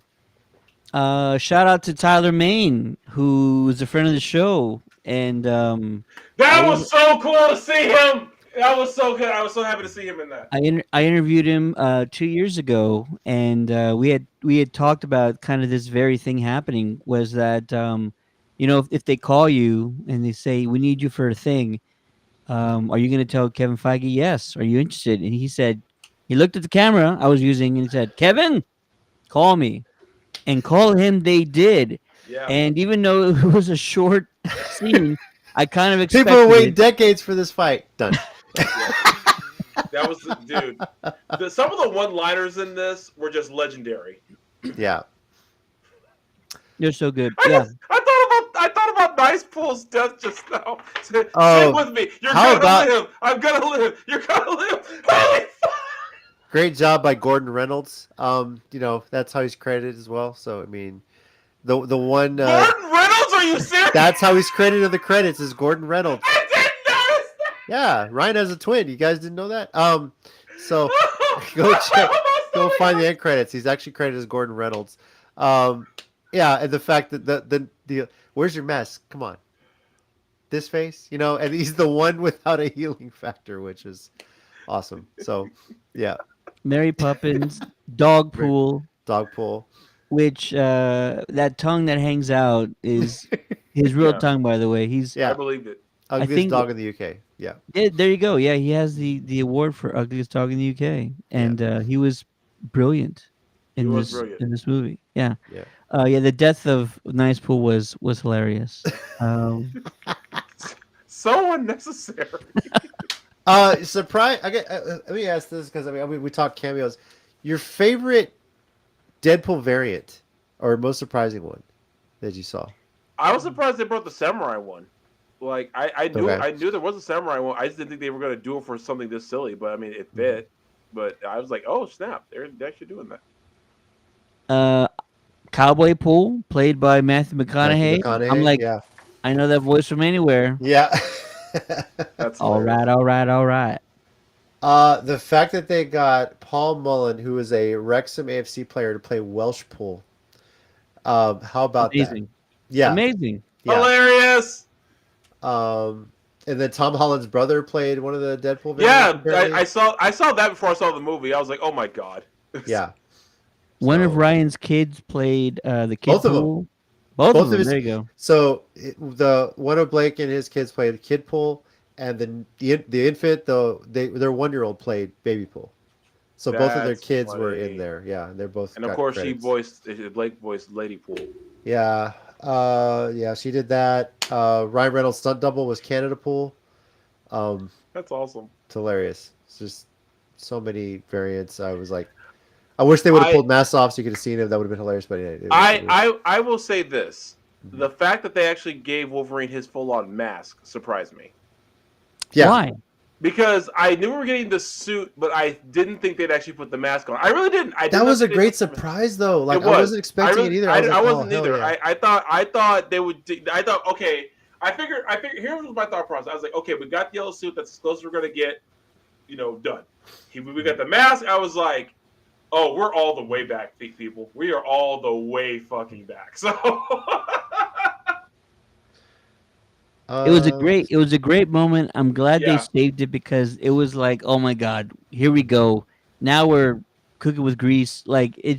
Shout out to Tyler Main, who's a friend of the show, and that was so cool to see him. That was so good. I was so happy to see him in that. I interviewed him 2 years ago, and we had talked about kind of this very thing happening. Was that if they call you and they say we need you for a thing, are you going to tell Kevin Feige yes? Are you interested? And he said he looked at the camera I was using and he said, Kevin, call me, and call him. They did, Yeah. and even though it was a short scene, I kind of expected People are waiting it. decades for this fight. Done. That was the dude. Some of the one-liners in this were just legendary. Yeah. They're so good. I Yeah. thought about Nice Pool's death just now. Say Oh, with me. You're how gonna about- live. I'm gonna live. You're gonna live. Holy fuck! Great job by Gordon Reynolds. That's how he's credited as well. So I mean, the one Gordon Reynolds? Are you serious? that's how he's credited in the credits is Gordon Reynolds. I didn't notice that. Yeah, Ryan has a twin. You guys didn't know that? So go check, go find the end credits. He's actually credited as Gordon Reynolds. Yeah, and the fact that the where's your mask? Come on, this face, and he's the one without a healing factor, which is awesome. So, yeah, Mary Poppins, Dog Pool, dog pool. which that tongue that hangs out is his real Yeah. tongue, by the way. He's Yeah, I believed it. ugliest think- dog in the UK. Yeah, yeah, there you go. Yeah, he has the award for ugliest dog in the UK, and he was brilliant in He was this brilliant. in this movie. Yeah, yeah. The death of Nice Pool was hilarious. So unnecessary. Surprise! Let me ask this because I mean we talked cameos. Your favorite Deadpool variant or most surprising one that you saw? I was surprised they brought the samurai one. Like I knew Okay. I knew there was a samurai one. I just didn't think they were gonna do it for something this silly. But I mean, it fit. But I was like, oh snap, they're actually doing that. Cowboy Pool, played by Matthew McConaughey. I'm like, yeah, I know that voice from anywhere. yeah. That's All hilarious. right. The fact that they got Paul Mullen, who is a Wrexham AFC player, to play Welsh Pool. How about Amazing. that? Yeah, Amazing. yeah. Hilarious. And then Tom Holland's brother played one of the Deadpool. Yeah, variants, apparently. I saw that before I saw the movie. I was like, oh my god. Yeah. One of So- Ryan's kids played the kid Both of 'em. pool. Both Both of of them. his- There you go. So the one of Blake and his kids played kid pool, and the infant, their 1-year-old played baby pool. So both of their That's kids were funny. in there. Yeah, and they're both. And of got course, credits. Blake voiced Lady Pool. Yeah, yeah, she did that. Ryan Reynolds' stunt double was Canada Pool. That's awesome. It's hilarious. It's just so many variants. I was like, I wish they would have pulled masks off so you could have seen it. That would have been hilarious. But I will say this: the fact that they actually gave Wolverine his full-on mask surprised me. yeah. Why? Because I knew we were getting the suit, but I didn't think they'd actually put the mask on. I really didn't. I did That not was a think they'd great put the mask- surprise, though. Like It I was. wasn't expecting it either. I was wasn't like, oh, either. hell yeah. I thought they would. I thought okay. I figured. Here was my thought process. I was like, okay, we got the yellow suit. That's as close as we're gonna get. Done. We got the mask. I was like, oh, we're all the way back, people. We are all the way fucking back. So. It was a great moment. I'm glad Yeah. they saved it because it was like, oh my god, here we go. Now we're cooking with grease. Like it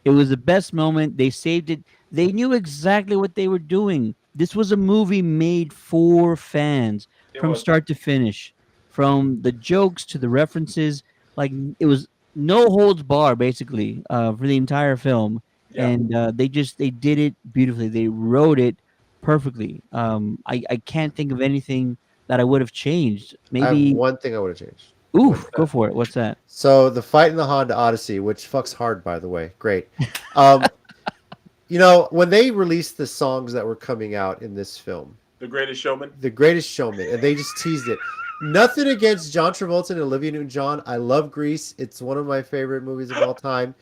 was the best moment. They saved it. They knew exactly what they were doing. This was a movie made for fans It from was. start to finish, from the jokes to the references. Like it was no holds bar basically for the entire film, Yeah. and they did it beautifully. They wrote it perfectly. I can't think of anything that I would have changed. I have Maybe one thing I would have changed. oof, go for it. What's that? So the fight in the Honda Odyssey, which fucks hard, by the way, great. When they released the songs that were coming out in this film, The Greatest Showman. The Greatest Showman, and they just teased it. Nothing against John Travolta and Olivia Newton-John. I love Grease. It's one of my favorite movies of all time.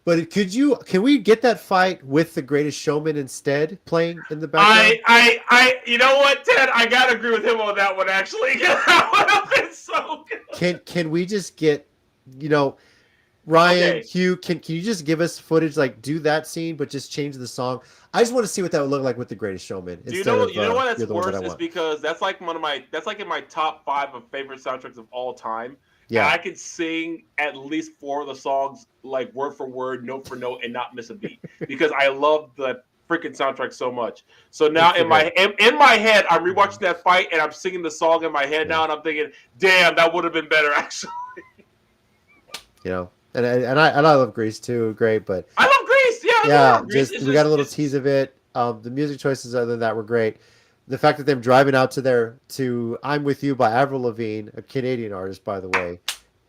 But can we get that fight with The Greatest Showman instead playing in the background? You know what, Ted? I gotta agree with him on that one. Actually, that would have been so good. Can we just get, Ryan, Okay. Hugh, can you just give us footage, like do that scene, but just change the song? I just want to see what that would look like with The Greatest Showman. Do you Instead know? of You know why that's You're the One That worse I is Want. because that's like that's like in my top 5 of favorite soundtracks of all time. Yeah. And I could sing at least 4 of the songs like word for word, note for note, and not miss a beat because I love the freaking soundtrack so much. So now in my head, I'm rewatching that fight and I'm singing the song in my head now, and I'm thinking, damn, that would have been better actually. You know, and I love Grease too, great, but I love Grease. Yeah, I yeah, love Grease. just we got a little tease of it. The music choices other than that were great. The fact that them driving out to "I'm With You" by Avril Lavigne, a Canadian artist, by the way,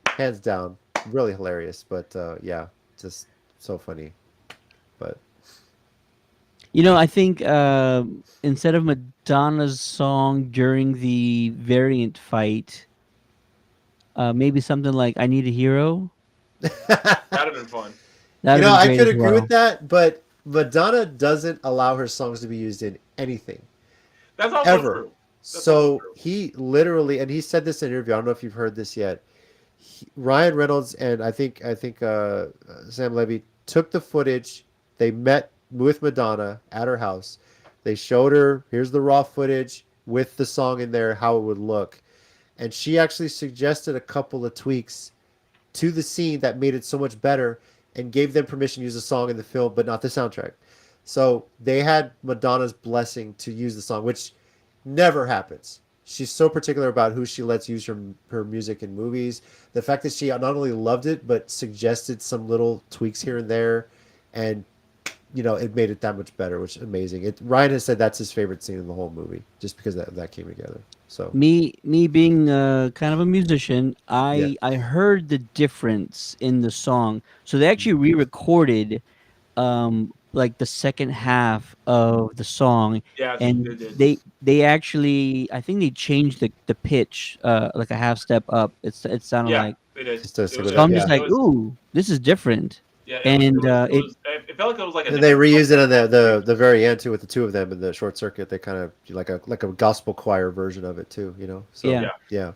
hands down, really hilarious. But yeah, just so funny. But I think instead of Madonna's song during the variant fight, maybe something like "I Need a Hero." That'd have been fun. That'd have been I great could as agree well. with that. But Madonna doesn't allow her songs to be used in anything That's also ever. true. That's also So true. he literally, and he said this in an interview. I don't know if you've heard this yet. Ryan Reynolds and I think Sam Levy took the footage. They met with Madonna at her house. They showed her, here's the raw footage with the song in there, how it would look. And she actually suggested a couple of tweaks to the scene that made it so much better and gave them permission to use the song in the film, but not the soundtrack. So they had Madonna's blessing to use the song, which never happens. She's so particular about who she lets use her music in movies. The fact that she not only loved it, but suggested some little tweaks here and there. And, it made it that much better, which is amazing. Ryan has said that's his favorite scene in the whole movie, just because that came together. So Me being kind of a musician, yeah. I heard the difference in the song. So they actually re-recorded like the second half of the song, Yeah, and they did. they actually, I think they changed the pitch like a half step up. It sounded Yeah, like. they did. Just to It stick was, with So I'm it, just yeah. like, ooh, this is different. yeah, And it felt like it was like a And they different reused it concept. on the very end too with the two of them in the short circuit. They kind of like a gospel choir version of it too, So Yeah. yeah.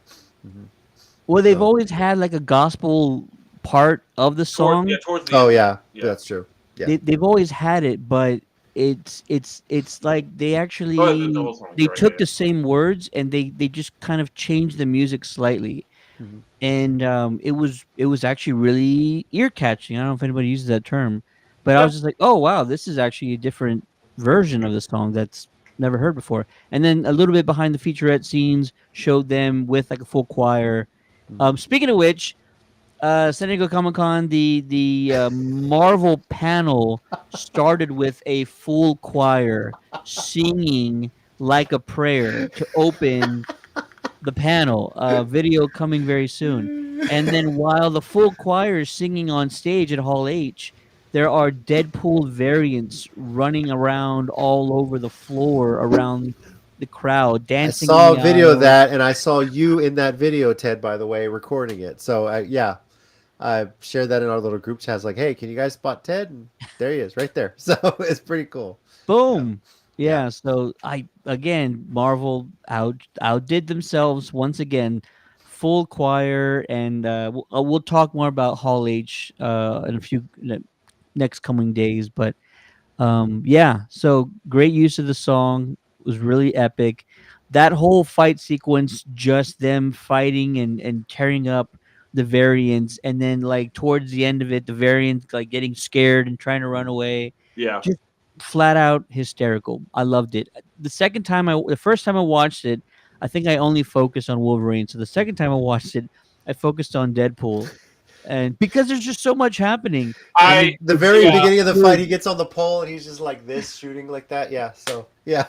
Well, they've So- always had like a gospel part of the song. Towards the Oh end. yeah, Yeah. that's true. Yeah. They've always had it, but it's like they The actually whole song, they right, took yeah. the same words and they just kind of changed the music slightly. Mhm. And it was actually really ear catching. I don't know if anybody uses that term, but I Yeah. was just like, oh wow, this is actually a different version of the song that's never heard before. And then a little bit behind the featurette scenes showed them with like a full choir. Speaking of which, San Diego Comic-Con, the Marvel panel started with a full choir singing like a prayer to open the panel. Video coming very soon. And then while the full choir is singing on stage at Hall H, there are Deadpool variants running around all over the floor around the crowd, I dancing saw in a the video of aisle. that, and I saw you in that video, Ted. By the way, recording it. So yeah, I shared that in our little group chat. I was like, hey, can you guys spot Ted? And there he is, right there. So it's pretty cool. Boom. Yeah. Yeah. So Marvel outdid themselves once again. Full choir, and we'll talk more about Hall H in a few next coming days. But yeah, so great use of the song, was really epic. That whole fight sequence, just them fighting and tearing up the variants, and then like towards the end of it, the variants like getting scared and trying to run away, Yeah. just flat out hysterical. I loved it. The first time I watched it, I think I only focused on Wolverine. So the second time I watched it, I focused on Deadpool, and because there's just so much happening. And The very Yeah. beginning of the fight, he Dude. gets on the pole and he's just like this, shooting like that. Yeah. So yeah.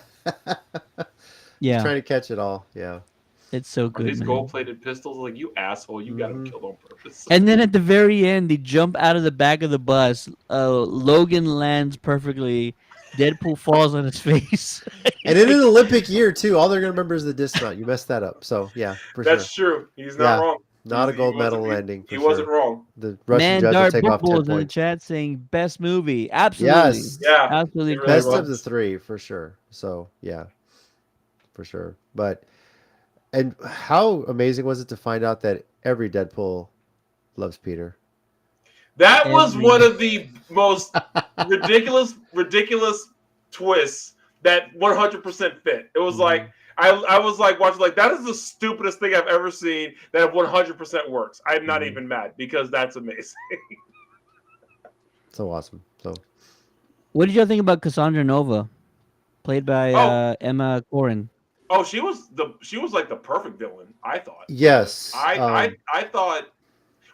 He's yeah, trying to catch it all. Yeah. it's so good, These man. gold-plated pistols, like you asshole, you got him Mhm. killed on purpose. And then at the very end, they jump out of the back of the bus. Logan lands perfectly. Deadpool falls on his face. And in an Olympic year too, all they're gonna remember is the dismount. You messed that up. So yeah, for That's sure. true. He's not Yeah. wrong. Not a He gold medal wasn't- landing. For He sure. wasn't wrong. The Russian Man, judge will Dart take off 10 Bull's in the points. chat saying best movie. Absolutely. Yes. Yeah. Absolutely It really Best incredible. of the three for sure. So yeah, for sure. But and how amazing was it to find out that every Deadpool loves Peter? That was Every- one of the most ridiculous twists that 100% fit. It was like I was like watching like that is the stupidest thing I've ever seen that 100% works. I'm not even mad because that's amazing. So awesome. So What did y'all think about Cassandra Nova, played by Oh. Emma Corrin? Oh, she was like the perfect villain, I thought. yes, I thought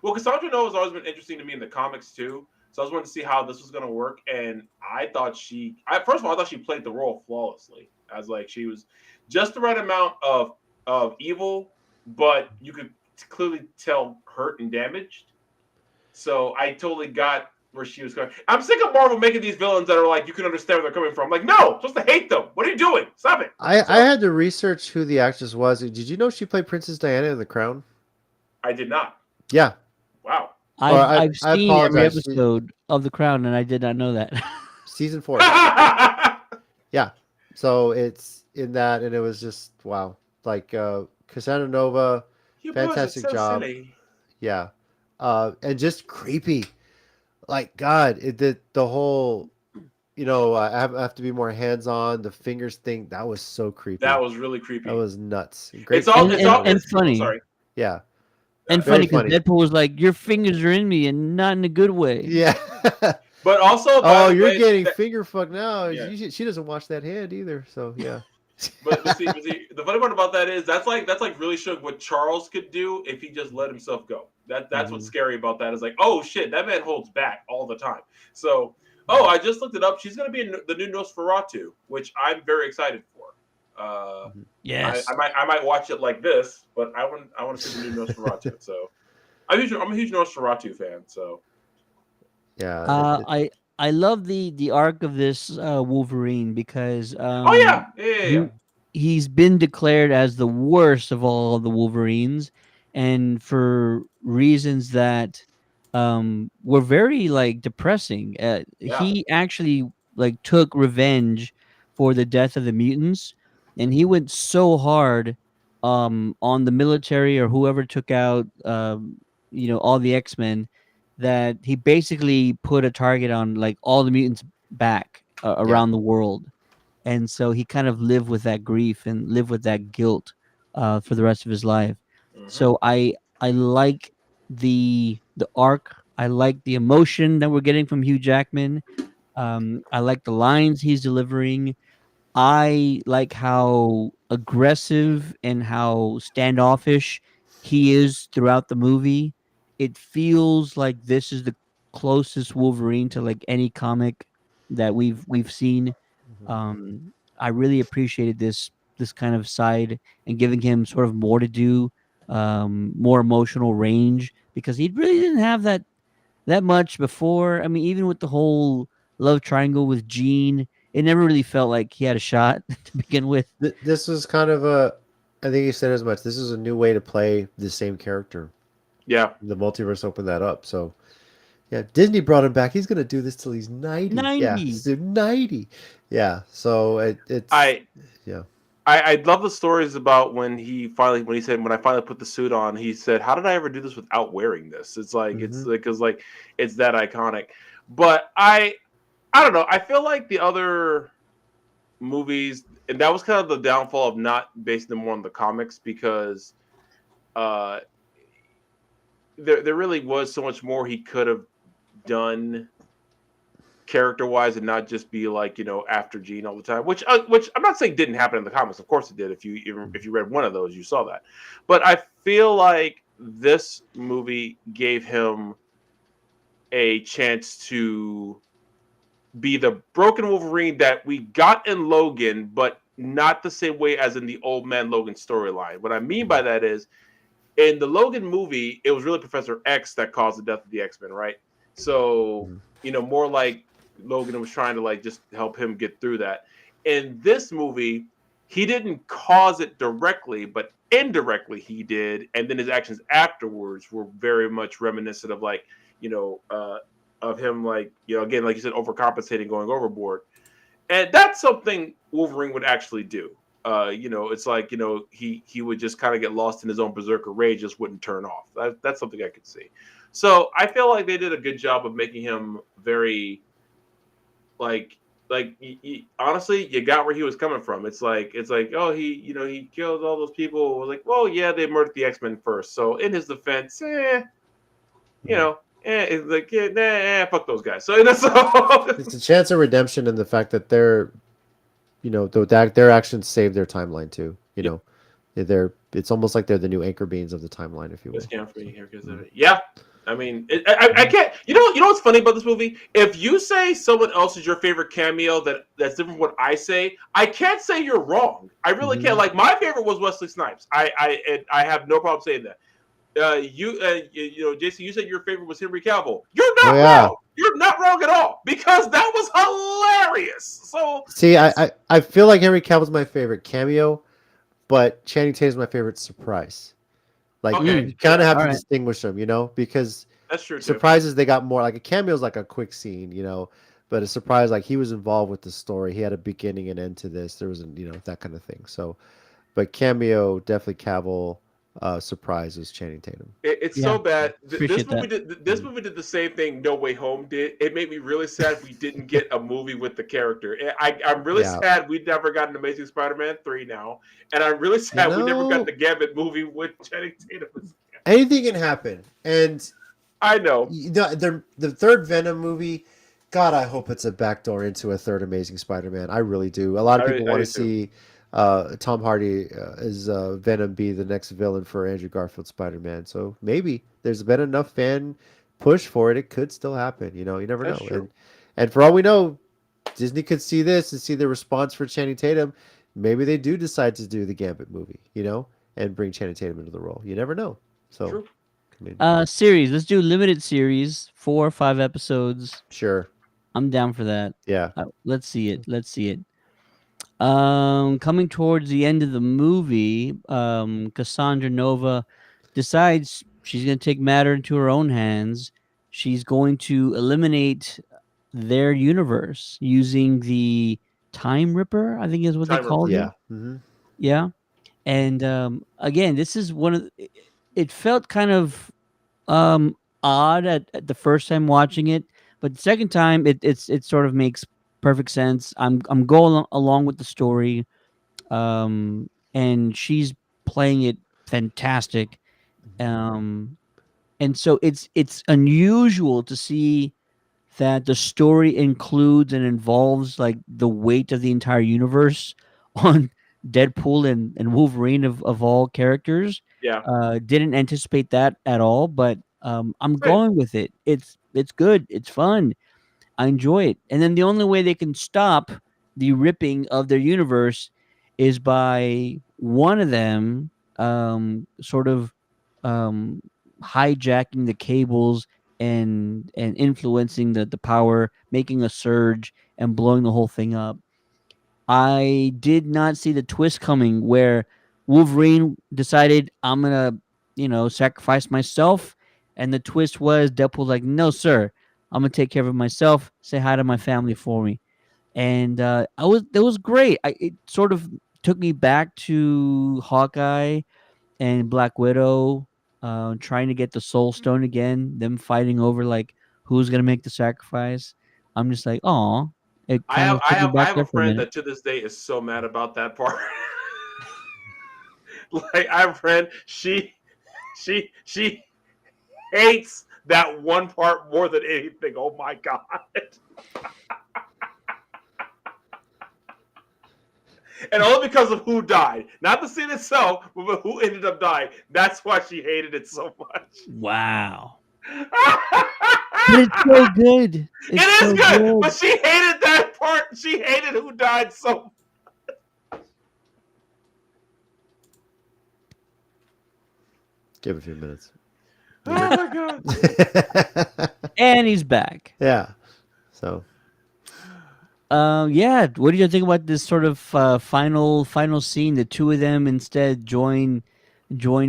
well, Cassandra Nova's always been interesting to me in the comics too. So I was wanting to see how this was going to work, and I thought first of all, I thought she played the role flawlessly. As like she was just the right amount of evil, but you could clearly tell hurt and damaged. So I totally got where she was going. I'm sick of Marvel making these villains that are like you can understand where they're coming from. Like, no, supposed to hate them. What are you doing? Stop it. I had to research who the actress was. Did you know she played Princess Diana in The Crown? I did not. Yeah. Wow. I've I seen every apologize. episode of The Crown, and I did not know that. Season 4. Yeah. So it's in that, and it was just wow. Like Cassandra Nova, You boys are fantastic so job. silly. Yeah. And just creepy. Like God, the whole, I have to be more hands on. The fingers thing, that was so creepy. That was really creepy. That was nuts. Great. It's all and it's funny. Sorry. Yeah. And Very funny because funny. Deadpool was like, "Your fingers are in me, and not in a good way." Yeah. But also, Oh, the you're way getting that- finger fucked now. Yeah. She doesn't wash that hand either. So yeah. but see, the funny part about that is that's like really showing what Charles could do if he just let himself go. That's what's scary about that is like, oh shit, that man holds back all the time. So, I just looked it up. She's gonna be in the new Nosferatu, which I'm very excited for. Yes. I might watch it like this, but I want to see the new Nosferatu. So, I'm a huge Nosferatu fan. So, Yeah. I love the arc of this Wolverine because yeah. he's been declared as the worst of all the Wolverines, and for reasons that were very like depressing. He actually like took revenge for the death of the mutants, and he went so hard on the military or whoever took out all the X-Men that he basically put a target on like all the mutants back around the world. And so he kind of lived with that grief and lived with that guilt for the rest of his life. So I like the arc. I like the emotion that we're getting from Hugh Jackman. I like the lines he's delivering. I like how aggressive and how standoffish he is throughout the movie. It feels like this is the closest Wolverine to like any comic that we've seen. I really appreciated this kind of side and giving him sort of more to do, more emotional range because he really didn't have that much before. I mean, even with the whole love triangle with Jean, it never really felt like he had a shot to begin with. This was kind of I think you said as much. This is a new way to play the same character. Yeah. The multiverse opened that up. So, yeah, Disney brought him back. He's going to do this till he's 90. 90. Yeah, he's 90. Yeah, so it's... I love the stories about when he said, when I finally put the suit on, he said, how did I ever do this without wearing this? It's like, it's that iconic. But I don't know. I feel like the other movies, and that was kind of the downfall of not basing them more on the comics because there really was so much more he could have done character-wise and not just be like, after Jean all the time, which I'm not saying didn't happen in the comics. Of course it did. If you read one of those, you saw that. But I feel like this movie gave him a chance to be the broken Wolverine that we got in Logan, but not the same way as in the Old Man Logan storyline. What I mean by that is, in the Logan movie, it was really Professor X that caused the death of the X-Men, right? So, more like Logan was trying to like just help him get through that. In this movie, he didn't cause it directly, but indirectly he did. And then his actions afterwards were very much reminiscent of like, of him like, again, like you said, overcompensating, going overboard. And that's something Wolverine would actually do. It's like, he would just kind of get lost in his own berserker rage, just wouldn't turn off. That's something I could see. So I feel like they did a good job of making him very like honestly, you got where he was coming from. It's like oh, he killed all those people. It was like, well, yeah, they murdered the X-Men first. So in his defense, it's like fuck those guys. So It's a chance of redemption in the fact that they're, their actions save their timeline too. It's almost like they're the new anchor beings of the timeline, if you will. Yeah. I mean, I can't. You know what's funny about this movie? If you say someone else is your favorite cameo that's different from what I say, I can't say you're wrong. I really can't. Like my favorite was Wesley Snipes. I have no problem saying that. Jason, you said your favorite was Henry Cavill. You're not wrong. You're not wrong at all because that was hilarious. So see, I feel like Henry Cavill's my favorite cameo, but Channing Tatum's my favorite surprise. Like you kind of have to distinguish them, because that's true. Surprises they got more like a cameo is like a quick scene, but a surprise like he was involved with the story. He had a beginning and end to this. There was that kind of thing. So, but cameo definitely Cavill. Surprise is Channing Tatum. It's so bad. This movie did the same thing No Way Home did. It made me really sad we didn't get a movie with the character. I'm really sad we never got an Amazing Spider-Man 3 now. And I'm really sad we never got the Gambit movie with Channing Tatum. Anything can happen. And I know. The third Venom movie, God, I hope it's a backdoor into a third Amazing Spider-Man. I really do. A lot of people want to see Tom Hardy as Venom be the next villain for Andrew Garfield's Spider-Man. So maybe there's been enough fan push for it. It could still happen. You never know. True. And for all we know, Disney could see this and see the response for Channing Tatum. Maybe they do decide to do the Gambit movie, and bring Channing Tatum into the role. You never know. So, true. Series. Let's do limited series, 4 or 5 episodes. Sure. I'm down for that. Yeah. Let's see it. Coming towards the end of the movie, Cassandra Nova decides she's going to take matter into her own hands. She's going to eliminate their universe using the Time Ripper, I think is what they call it. Yeah. Mm-hmm. Yeah. And again, this is it felt kind of odd at the first time watching it, but the second time it sort of makes perfect sense. I'm going along with the story, and she's playing it fantastic, and so it's unusual to see that the story includes and involves like the weight of the entire universe on Deadpool and Wolverine of all characters. Yeah, didn't anticipate that at all, but I'm going with it. It's good. It's fun. I enjoy it. And then the only way they can stop the ripping of their universe is by one of them sort of hijacking the cables and influencing the power, making a surge and blowing the whole thing up. I did not see the twist coming where Wolverine decided I'm going to, sacrifice myself. And the twist was Deadpool's like, no, sir. I'm gonna take care of it myself. Say hi to my family for me, and that was great. It sort of took me back to Hawkeye and Black Widow, trying to get the Soul Stone again. Them fighting over like who's gonna make the sacrifice. I'm just like, oh. I have a friend that to this day is so mad about that part. Like I have a friend, she hates that one part more than anything. Oh my god. And only because of who died. Not the scene itself, but who ended up dying. That's why she hated it so much. Wow. But it's so good. It is good, but she hated that part. She hated who died so much. Give it a few minutes. Oh my god. And he's back. Yeah. So yeah, what do you think about this sort of final scene? The two of them instead join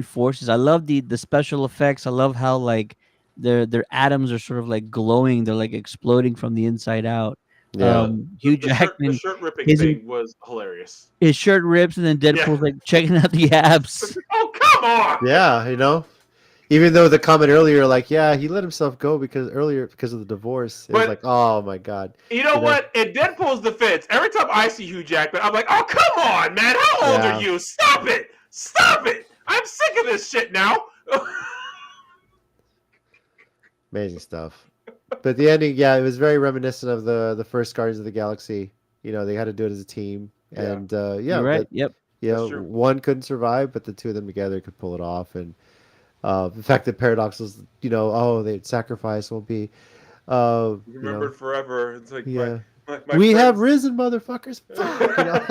forces. I love the special effects. I love how like their atoms are sort of like glowing. They're like exploding from the inside out. Yeah. Hugh Jackman, the shirt ripping thing was hilarious. His shirt rips and then Deadpool's like checking out the abs. Oh, come on. Yeah, Even though the comment earlier, like, yeah, he let himself go because of the divorce. It was But- like, oh my god. You know what? In Deadpool's defense, every time I see Hugh Jackman, I'm like, oh, come on, man. How old Yeah. are you? Stop it. Stop it. I'm sick of this shit now. Amazing stuff. But the ending, yeah, it was very reminiscent of the first Guardians of the Galaxy. You know, they had to do it as a team, Yeah. and yeah, You're right. but, Yep. you know, That's true. one couldn't survive, but the two of them together could pull it off. And the fact that Paradox was, you know, oh, they sacrifice will be, you Remembered know, forever. It's like, yeah. my We have friends- risen, motherfuckers. Fuck, you know?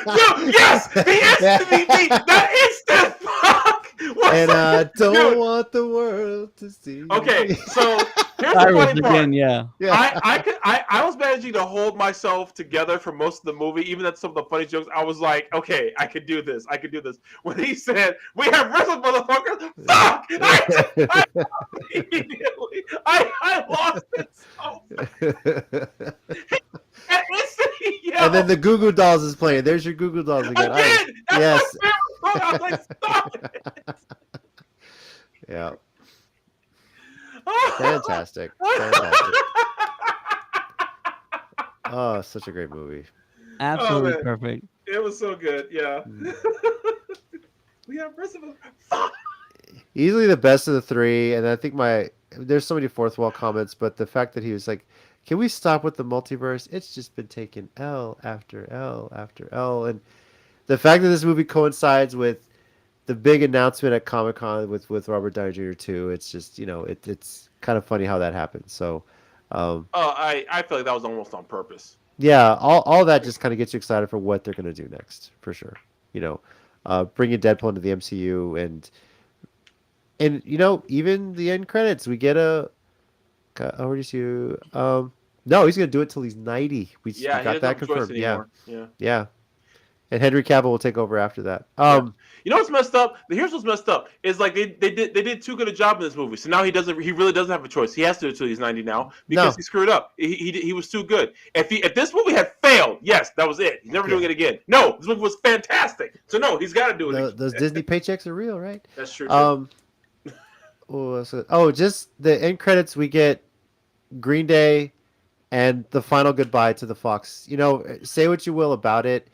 No, yes, that instant fuck. Was And I like, don't dude. want the world to see. Okay, so here's the Cyrus funny part. again, yeah. Yeah. I was managing to hold myself together for most of the movie, even at some of the funny jokes. I was like, okay, I could do this. I could do this. When he said, "We have risen, motherfuckers," fuck! I immediately, I lost it. So and instantly, And then the Goo Goo Dolls is playing. There's your Goo Goo Dolls again. again. That's yes. my favorite song. I was like, stop it. Yeah. Fantastic. Fantastic. Oh, such a great movie. Absolutely man. perfect. It was so good. Yeah. We have risen. Fuck. Easily the best of the three, and I think there's so many fourth wall comments, but the fact that he was like, can we stop with the multiverse? It's just been taking L after L after L. And the fact that this movie coincides with the big announcement at Comic-Con with Robert Downey Jr. too, it's just, you know, it's kind of funny how that happened. So I feel like that was almost on purpose. yeah, all that just kind of gets you excited for what they're going to do next, for sure. You know, bringing Deadpool into the MCU, and you know, even the end credits, we get where do you see? No, he's going to do it till he's 90. We Yeah, he got doesn't that have a choice confirmed. Yeah, anymore. yeah. And Henry Cavill will take over after that. You know what's messed up? Here's what's messed up. Is like they did too good a job in this movie. So now he really doesn't have a choice. He has to do it until he's 90 now because he screwed up. He was too good. If this movie had failed, yes, that was it. He's never doing it again. No, this movie was fantastic. So no, he's got to do it. Those Disney paychecks are real, right? That's true. Too. Just the end credits, we get Green Day and the final goodbye to the Fox. You know, say what you will about it.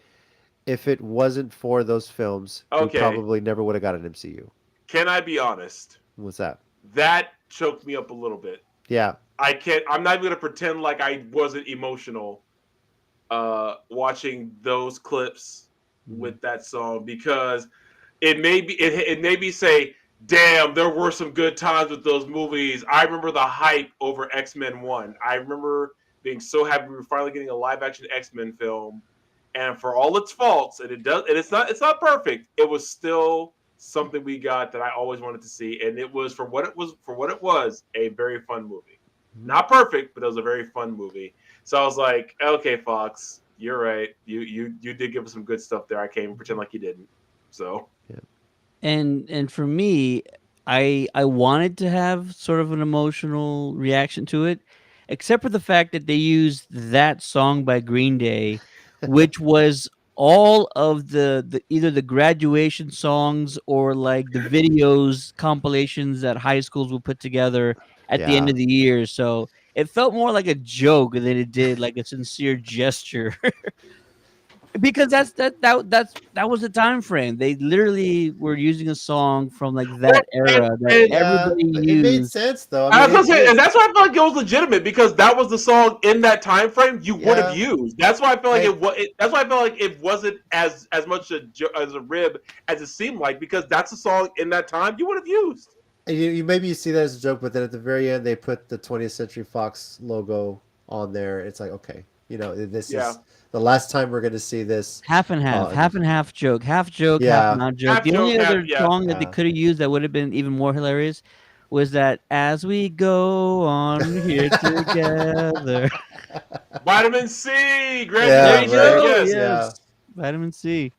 If it wasn't for those films, we probably never would have got an MCU. Can I be honest? What's that? That choked me up a little bit. Yeah. I'm not even gonna pretend like I wasn't emotional watching those clips with that song, because it made me say, damn, there were some good times with those movies. I remember the hype over X-Men 1. I remember being so happy we were finally getting a live action X-Men film. And for all its faults, and it's not perfect, it was still something we got that I always wanted to see. And it was for what it was, a very fun movie. Not perfect, but it was a very fun movie. So I was like, okay, Fox, you're right. You did give us some good stuff there. I can't even pretend like you didn't. So And for me, I wanted to have sort of an emotional reaction to it, except for the fact that they used that song by Green Day, which was all of the either the graduation songs or like the videos compilations that high schools will put together at the end of the year. So it felt more like a joke than it did like a sincere gesture. Because that was the time frame. They literally were using a song from like that era that everybody used. It made sense though. I was gonna say, and that's why I felt like it was legitimate, because that was the song in that time frame you would have used. That's why I felt like that's why I felt like it wasn't as much as a rib as it seemed like, because that's a song in that time you would have used. You maybe you see that as a joke, but then at the very end they put the 20th Century Fox logo on there. It's like, okay, you know, this is the last time we're going to see this. Half and half, half and half joke, half joke, half not joke. The only other song that they could have used that would have been even more hilarious was that "As We Go On Here Together." Vitamin C, graduation. Yes. Vitamin C.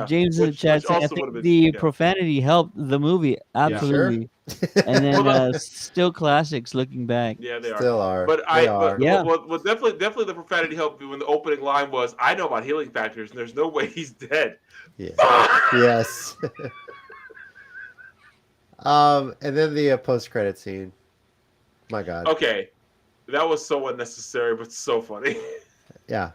James in the chat saying, I think the profanity helped the movie. Absolutely. And then still classics looking back. Yeah, they still are. But definitely the profanity helped when the opening line was, "I know about healing factors, and there's no way he's dead." Yeah. Yes. And then the post-credit scene. My God. Okay, that was so unnecessary, but so funny. Yeah.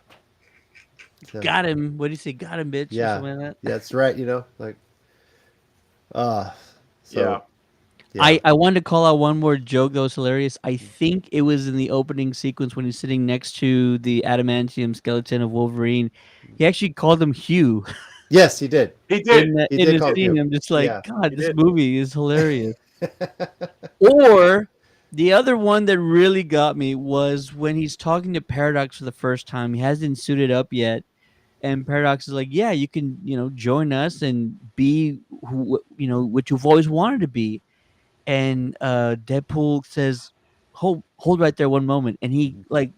Yeah. Got him. What do you say? Got him, bitch. Or Yeah. something like that. That's right. You know, like, Yeah. so yeah. I wanted to call out one more joke that was hilarious. I think it was in the opening sequence when he's sitting next to the adamantium skeleton of Wolverine. He actually called him Hugh Yes, he did. He did. He in did the call scene. Hugh. I'm just like, Yeah. God, He this did. movie is hilarious. Or the other one that really got me was when he's talking to Paradox for the first time. He hasn't suited up yet. And Paradox is like, yeah, you can, join us and be what you've always wanted to be. And Deadpool says, hold right there one moment. And he like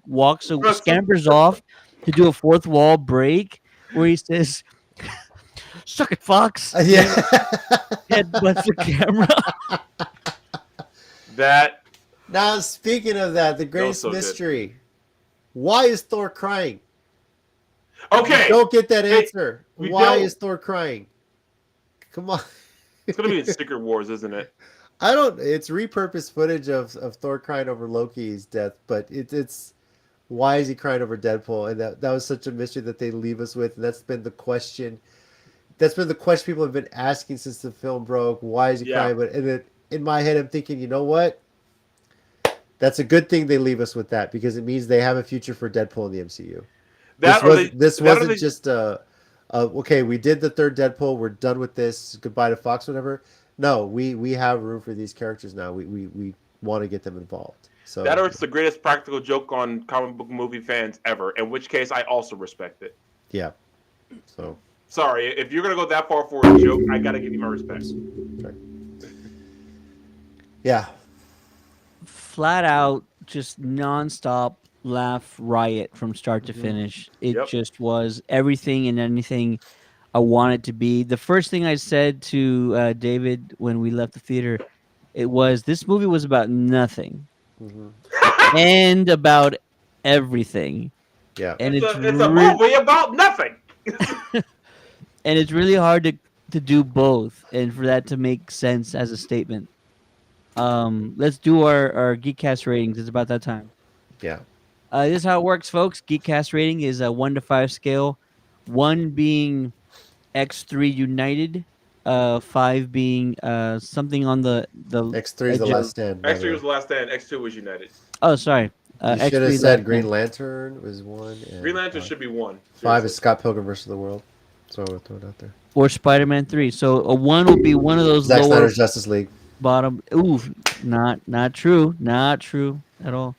scampers off to do a fourth wall break where he says, suck it, Fox. Yeah. Headbutts the camera. That Now, speaking of that, the greatest so good. mystery. Why is Thor crying? okay. Don't get that Hey, answer. we Why don't. is Thor crying? Come on. It's gonna be in Secret Wars, isn't it? I don't. It's repurposed footage of Thor crying over Loki's death, but it's why is he crying over Deadpool? And that was such a mystery that they leave us with. And that's been the question. That's been the question people have been asking since the film broke. Why is he Yeah. crying? But in my head, I'm thinking, you know what? That's a good thing they leave us with that because it means they have a future for Deadpool in the MCU. This wasn't just okay, we did the third Deadpool, we're done with this, goodbye to Fox, whatever. No, we have room for these characters now. We want to get them involved. So that or it's the greatest practical joke on comic book movie fans ever. In which case, I also respect it. yeah. So Sorry, if you're gonna go that far for a joke, I gotta give you my respect. sorry. Yeah. Flat out, just nonstop laugh riot from start to finish. It Yep. just was everything and anything I wanted to be. The first thing I said to David when we left the theater, it was this movie was about nothing and about everything, Yeah. and It's a movie about nothing. and it's really hard to do both and for that to make sense as a statement. Let's do our Geekcast ratings. It's about that time. Yeah. This is how it works, folks. Geekcast rating is a 1 to 5 scale. 1 being X3 United, 5 being something on the X3 is the edge of- last stand. by the X3 way. was the last stand. X2 was United. Oh, sorry. You should X3 have said last Green stand. Lantern was 1. And Green Lantern should be 1. 5 is Scott Pilgrim versus the World. So we'll throw it out there. Or Spider-Man 3. So a 1 will be one of those Zack lower Snyder's Justice League. bottom. Ooh, not true. Not true at all.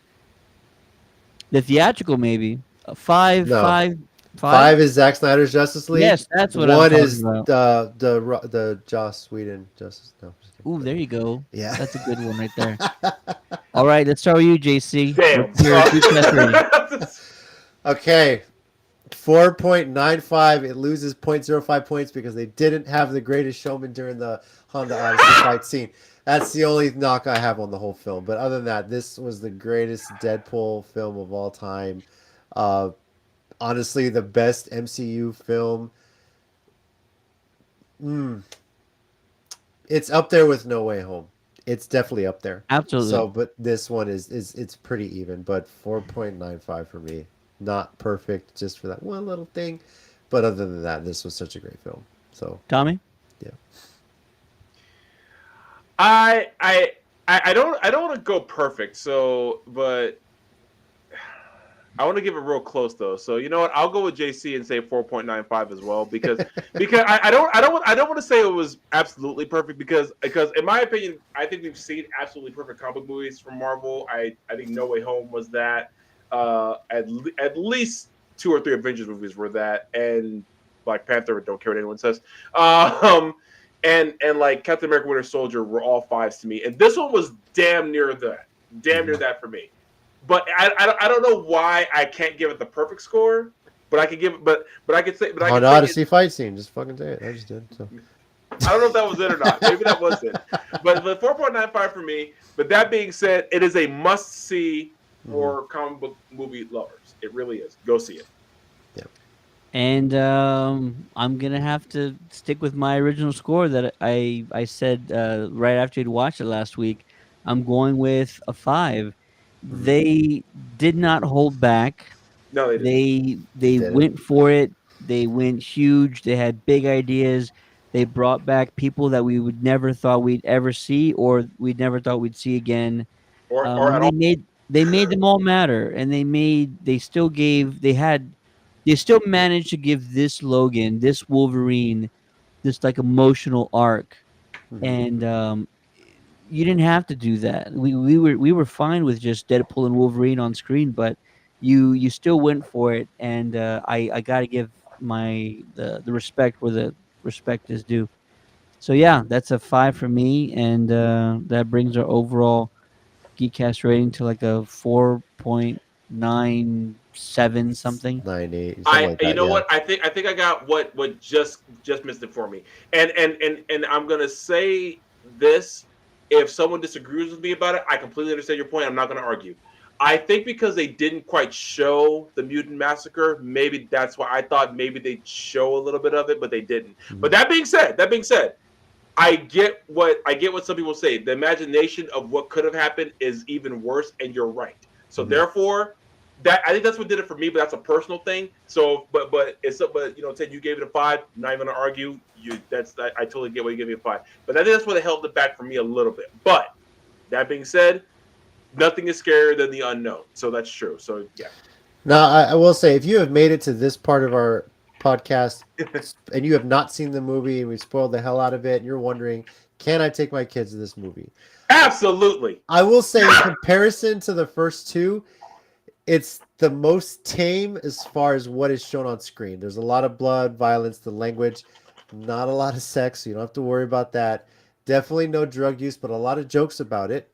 The theatrical maybe. 5. No. 5. 5 is Zack Snyder's Justice League. Yes, that's what I'm 1 talking is about. the Joss Whedon Justice. No, just kidding. Ooh, there you go. Yeah. That's a good one right there. All right, let's start with you, JC. Damn. What's your Geekcast rating? Okay. 4.95. It loses 0.05 points because they didn't have the greatest showman during the Honda Odyssey fight scene. That's the only knock I have on the whole film. But other than that, this was the greatest Deadpool film of all time. Honestly, the best MCU film. It's up there with No Way Home. It's definitely up there. Absolutely. So, but this one is it's pretty even. But 4.95 for me. Not perfect, just for that one little thing. But other than that, this was such a great film. So, Tommy? yeah. I don't want to go perfect. So, but I want to give it real close though. So you know what? I'll go with JC and say 4.95 as well because I don't want to say it was absolutely perfect because in my opinion I think we've seen absolutely perfect comic movies from Marvel. I think No Way Home was that. At least 2 or 3 Avengers movies were that, and Black Panther. Don't care what anyone says. And like Captain America: Winter Soldier were all 5s to me, and this one was damn near that for me. But I don't know why I can't give it the perfect score, but I could give it. But I could say. But I could Honda say Odyssey fight scene. Just fucking say it. I just did. So. I don't know if that was it or not. Maybe that was it. But 4.95 for me. But that being said, it is a must-see for comic book movie lovers. It really is. Go see it. And I'm gonna have to stick with my original score that I said right after you'd watched it last week. I'm going with a 5. Mhm. They did not hold back. No, they didn't. They Didn't. went for it. They went huge. They had big ideas. They brought back people that we would never thought we'd ever see, or we never thought we'd see again. Or at And all. they made them all matter, and they still gave they still managed to give this Logan, this Wolverine, this like emotional arc. Mhm. And you didn't have to do that. We were fine with just Deadpool and Wolverine on screen, but you still went for it, and I got to give the respect where the respect is due. So yeah, that's a 5 for me, and that brings our overall Geekcast rating to like a 4.97 something. 98, something like You that. know Yeah. what? I think I got what just missed it for me. And I'm gonna say this. If someone disagrees with me about it, I completely understand your point. I'm not gonna argue. I think because they didn't quite show the mutant massacre, maybe that's why I thought maybe they'd show a little bit of it, but they didn't. But Mhm. that being said, I get what some people say. The imagination of what could have happened is even worse, and you're right. So Mhm. therefore, that I think that's what did it for me, but that's a personal thing. So, but Ted, you gave it a 5. Not even gonna argue. I totally get why you gave me a 5. But I think that's what held it back for me a little bit. But that being said, nothing is scarier than the unknown. So that's true. So yeah. Now, I will say, if you have made it to this part of our podcast and you have not seen the movie and we spoiled the hell out of it, and you're wondering, can I take my kids to this movie? Absolutely. I will say, in comparison to the first two, it's the most tame as far as what is shown on screen. There's a lot of blood, violence, the language, not a lot of sex, so you don't have to worry about that. Definitely no drug use, but a lot of jokes about it.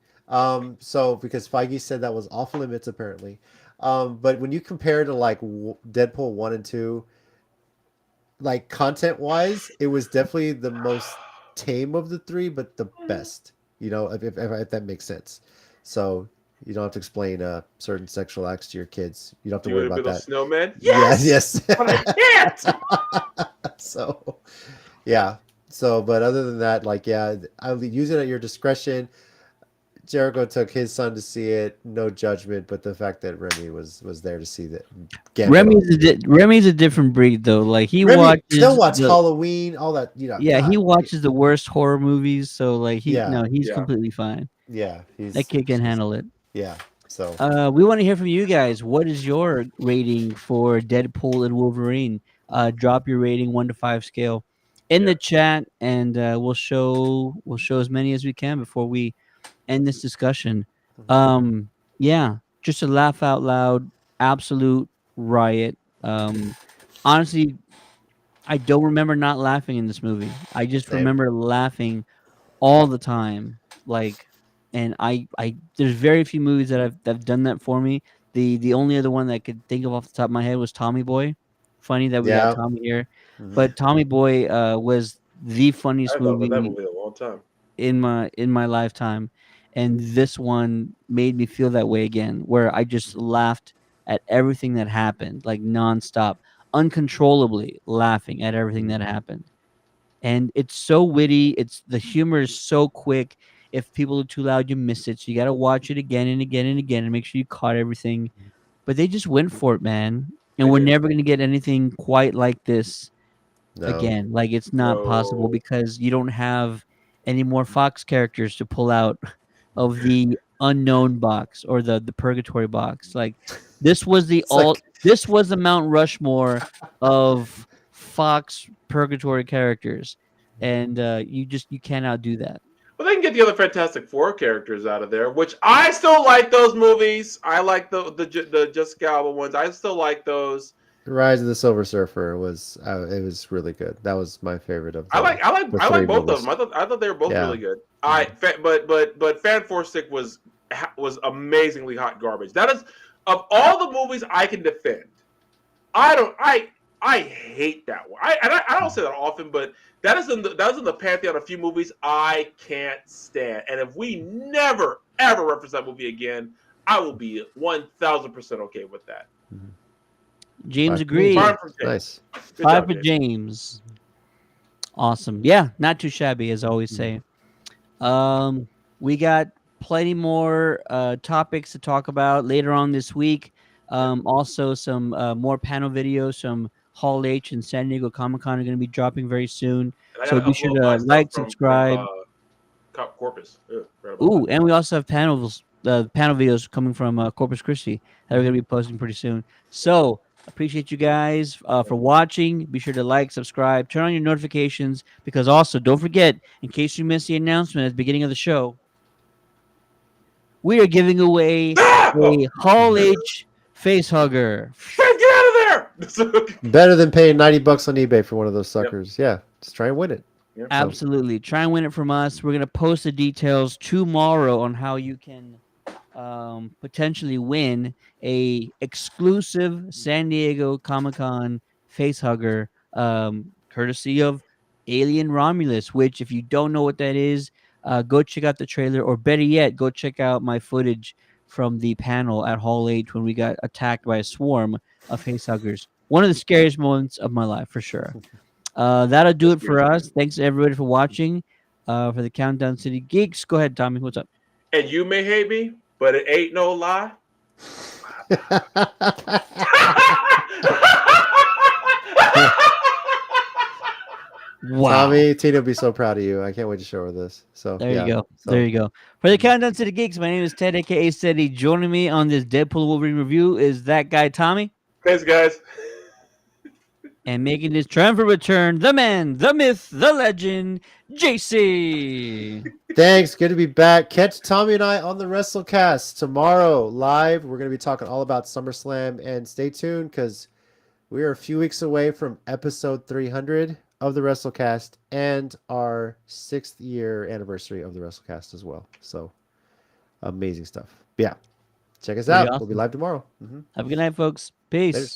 So because Feige said that was off limits apparently. But when you compare to like Deadpool 1 and 2, like content wise, it was definitely the most tame of the three, but the best. If that makes sense. So you don't have to explain certain sexual acts to your kids. You don't have to Do you worry want to about build a that. snowman? Yes, Yes, yes. but I can't. So, yeah. So, but other than that, like, yeah, I'll use it at your discretion. Jericho took his son to see it, no judgment, but the fact that Remy was there to see that Gambit on TV. Remy's a different breed though. Like he Remy still watches watch the Halloween, all that. yeah, he God, watches the worst horror movies, so like yeah, he's Yeah. completely fine. yeah. That kid can handle it. Yeah. So We want to hear from you guys. What is your rating for Deadpool and Wolverine? Drop your rating 1 to 5 scale in Yeah. the chat, and we'll show as many as we can before we end this discussion. Um, yeah, just a laugh out loud, absolute riot. Honestly, I don't remember not laughing in this movie. I just same. remember laughing all the time. Like, and I there's very few movies that have done that for me. The only other one that I could think of off the top of my head was Tommy Boy. Funny that we got Yeah. Tommy here, Mhm. but Tommy Boy was the I funniest thought about that movie movie a long time. in my lifetime, and this one made me feel that way again, where I just laughed at everything that happened, like nonstop, uncontrollably laughing at everything that happened. And it's so witty. It's the humor is so quick. If people are too loud, you miss it. So you got to watch it again and again and again and make sure you caught everything. But they just went for it, man. And They we're did. never going to get anything quite like this No. again. Like it's not possible No. because you don't have any more Fox characters to pull out of the unknown box or the purgatory box. Like this was It's like this was the Mount Rushmore of Fox purgatory characters, and you cannot do that. Well, they can get the other Fantastic Four characters out of there, which I still like those movies. I like the Jessica Alba ones. I still like those. Rise of the Silver Surfer was it was really good. That was my favorite of I like I like the I three like both of movies. them. I thought they were both Yeah. really good. But Fan Four Stick was amazingly hot garbage. That is of all the movies I can defend. I don't I hate that one. I don't say that often, but that is in the pantheon of a few movies I can't stand. And if we never ever reference that movie again, I will be 1000% okay with that. James 5 agreed. Fine for James. Nice. Good 5 job, for James. Awesome. Yeah, not too shabby, as I always say. We got plenty more topics to talk about later on this week. Also, some more panel videos, some Hall H and San Diego Comic-Con are going to be dropping very soon. And I So gotta be sure upload my to stuff like, from subscribe. Corpus. Ugh, forgot about Ooh, that. and we also have panel videos coming from Corpus Christi that we're going to be posting pretty soon. So appreciate you guys for watching. Be sure to like, subscribe, turn on your notifications, because also don't forget, in case you missed the announcement at the beginning of the show, we are giving away a Hall H face hugger. Fred, get out of there! Better than paying $90 on eBay for one of those suckers. Yeah, just try and win it. Yep. Absolutely. Try and win it from us. We're going to post the details tomorrow on how you can potentially win a exclusive San Diego Comic-Con face hugger, courtesy of Alien Romulus, which, if you don't know what that is, go check out the trailer, or better yet, go check out my footage from the panel at Hall H when we got attacked by a swarm of face huggers. One of the scariest moments of my life, for sure. That'll do it for us. Thanks everybody for watching. For the Countdown City Geeks, go ahead, Tommy. What's up? And you may hate me, but it ain't no lie. Wow. Tommy, Tina will be so proud of you. I can't wait to show her this. So There yeah, you go. so- There you go. For the Countdown City Geeks, my name is Ted, aka Steady. Joining me on this Deadpool and Wolverine review is that guy, Tommy. Thanks, guys. And making his triumphant return, the man, the myth, the legend, JC. Thanks. Good to be back. Catch Tommy and I on the WrestleCast tomorrow live. We're going to be talking all about SummerSlam, and stay tuned because we are a few weeks away from episode 300 of the WrestleCast and our 6th year anniversary of the WrestleCast as well. So amazing stuff. Yeah. Check us Pretty out. awesome. We'll be live tomorrow. Have a good night, folks. Peace. Later.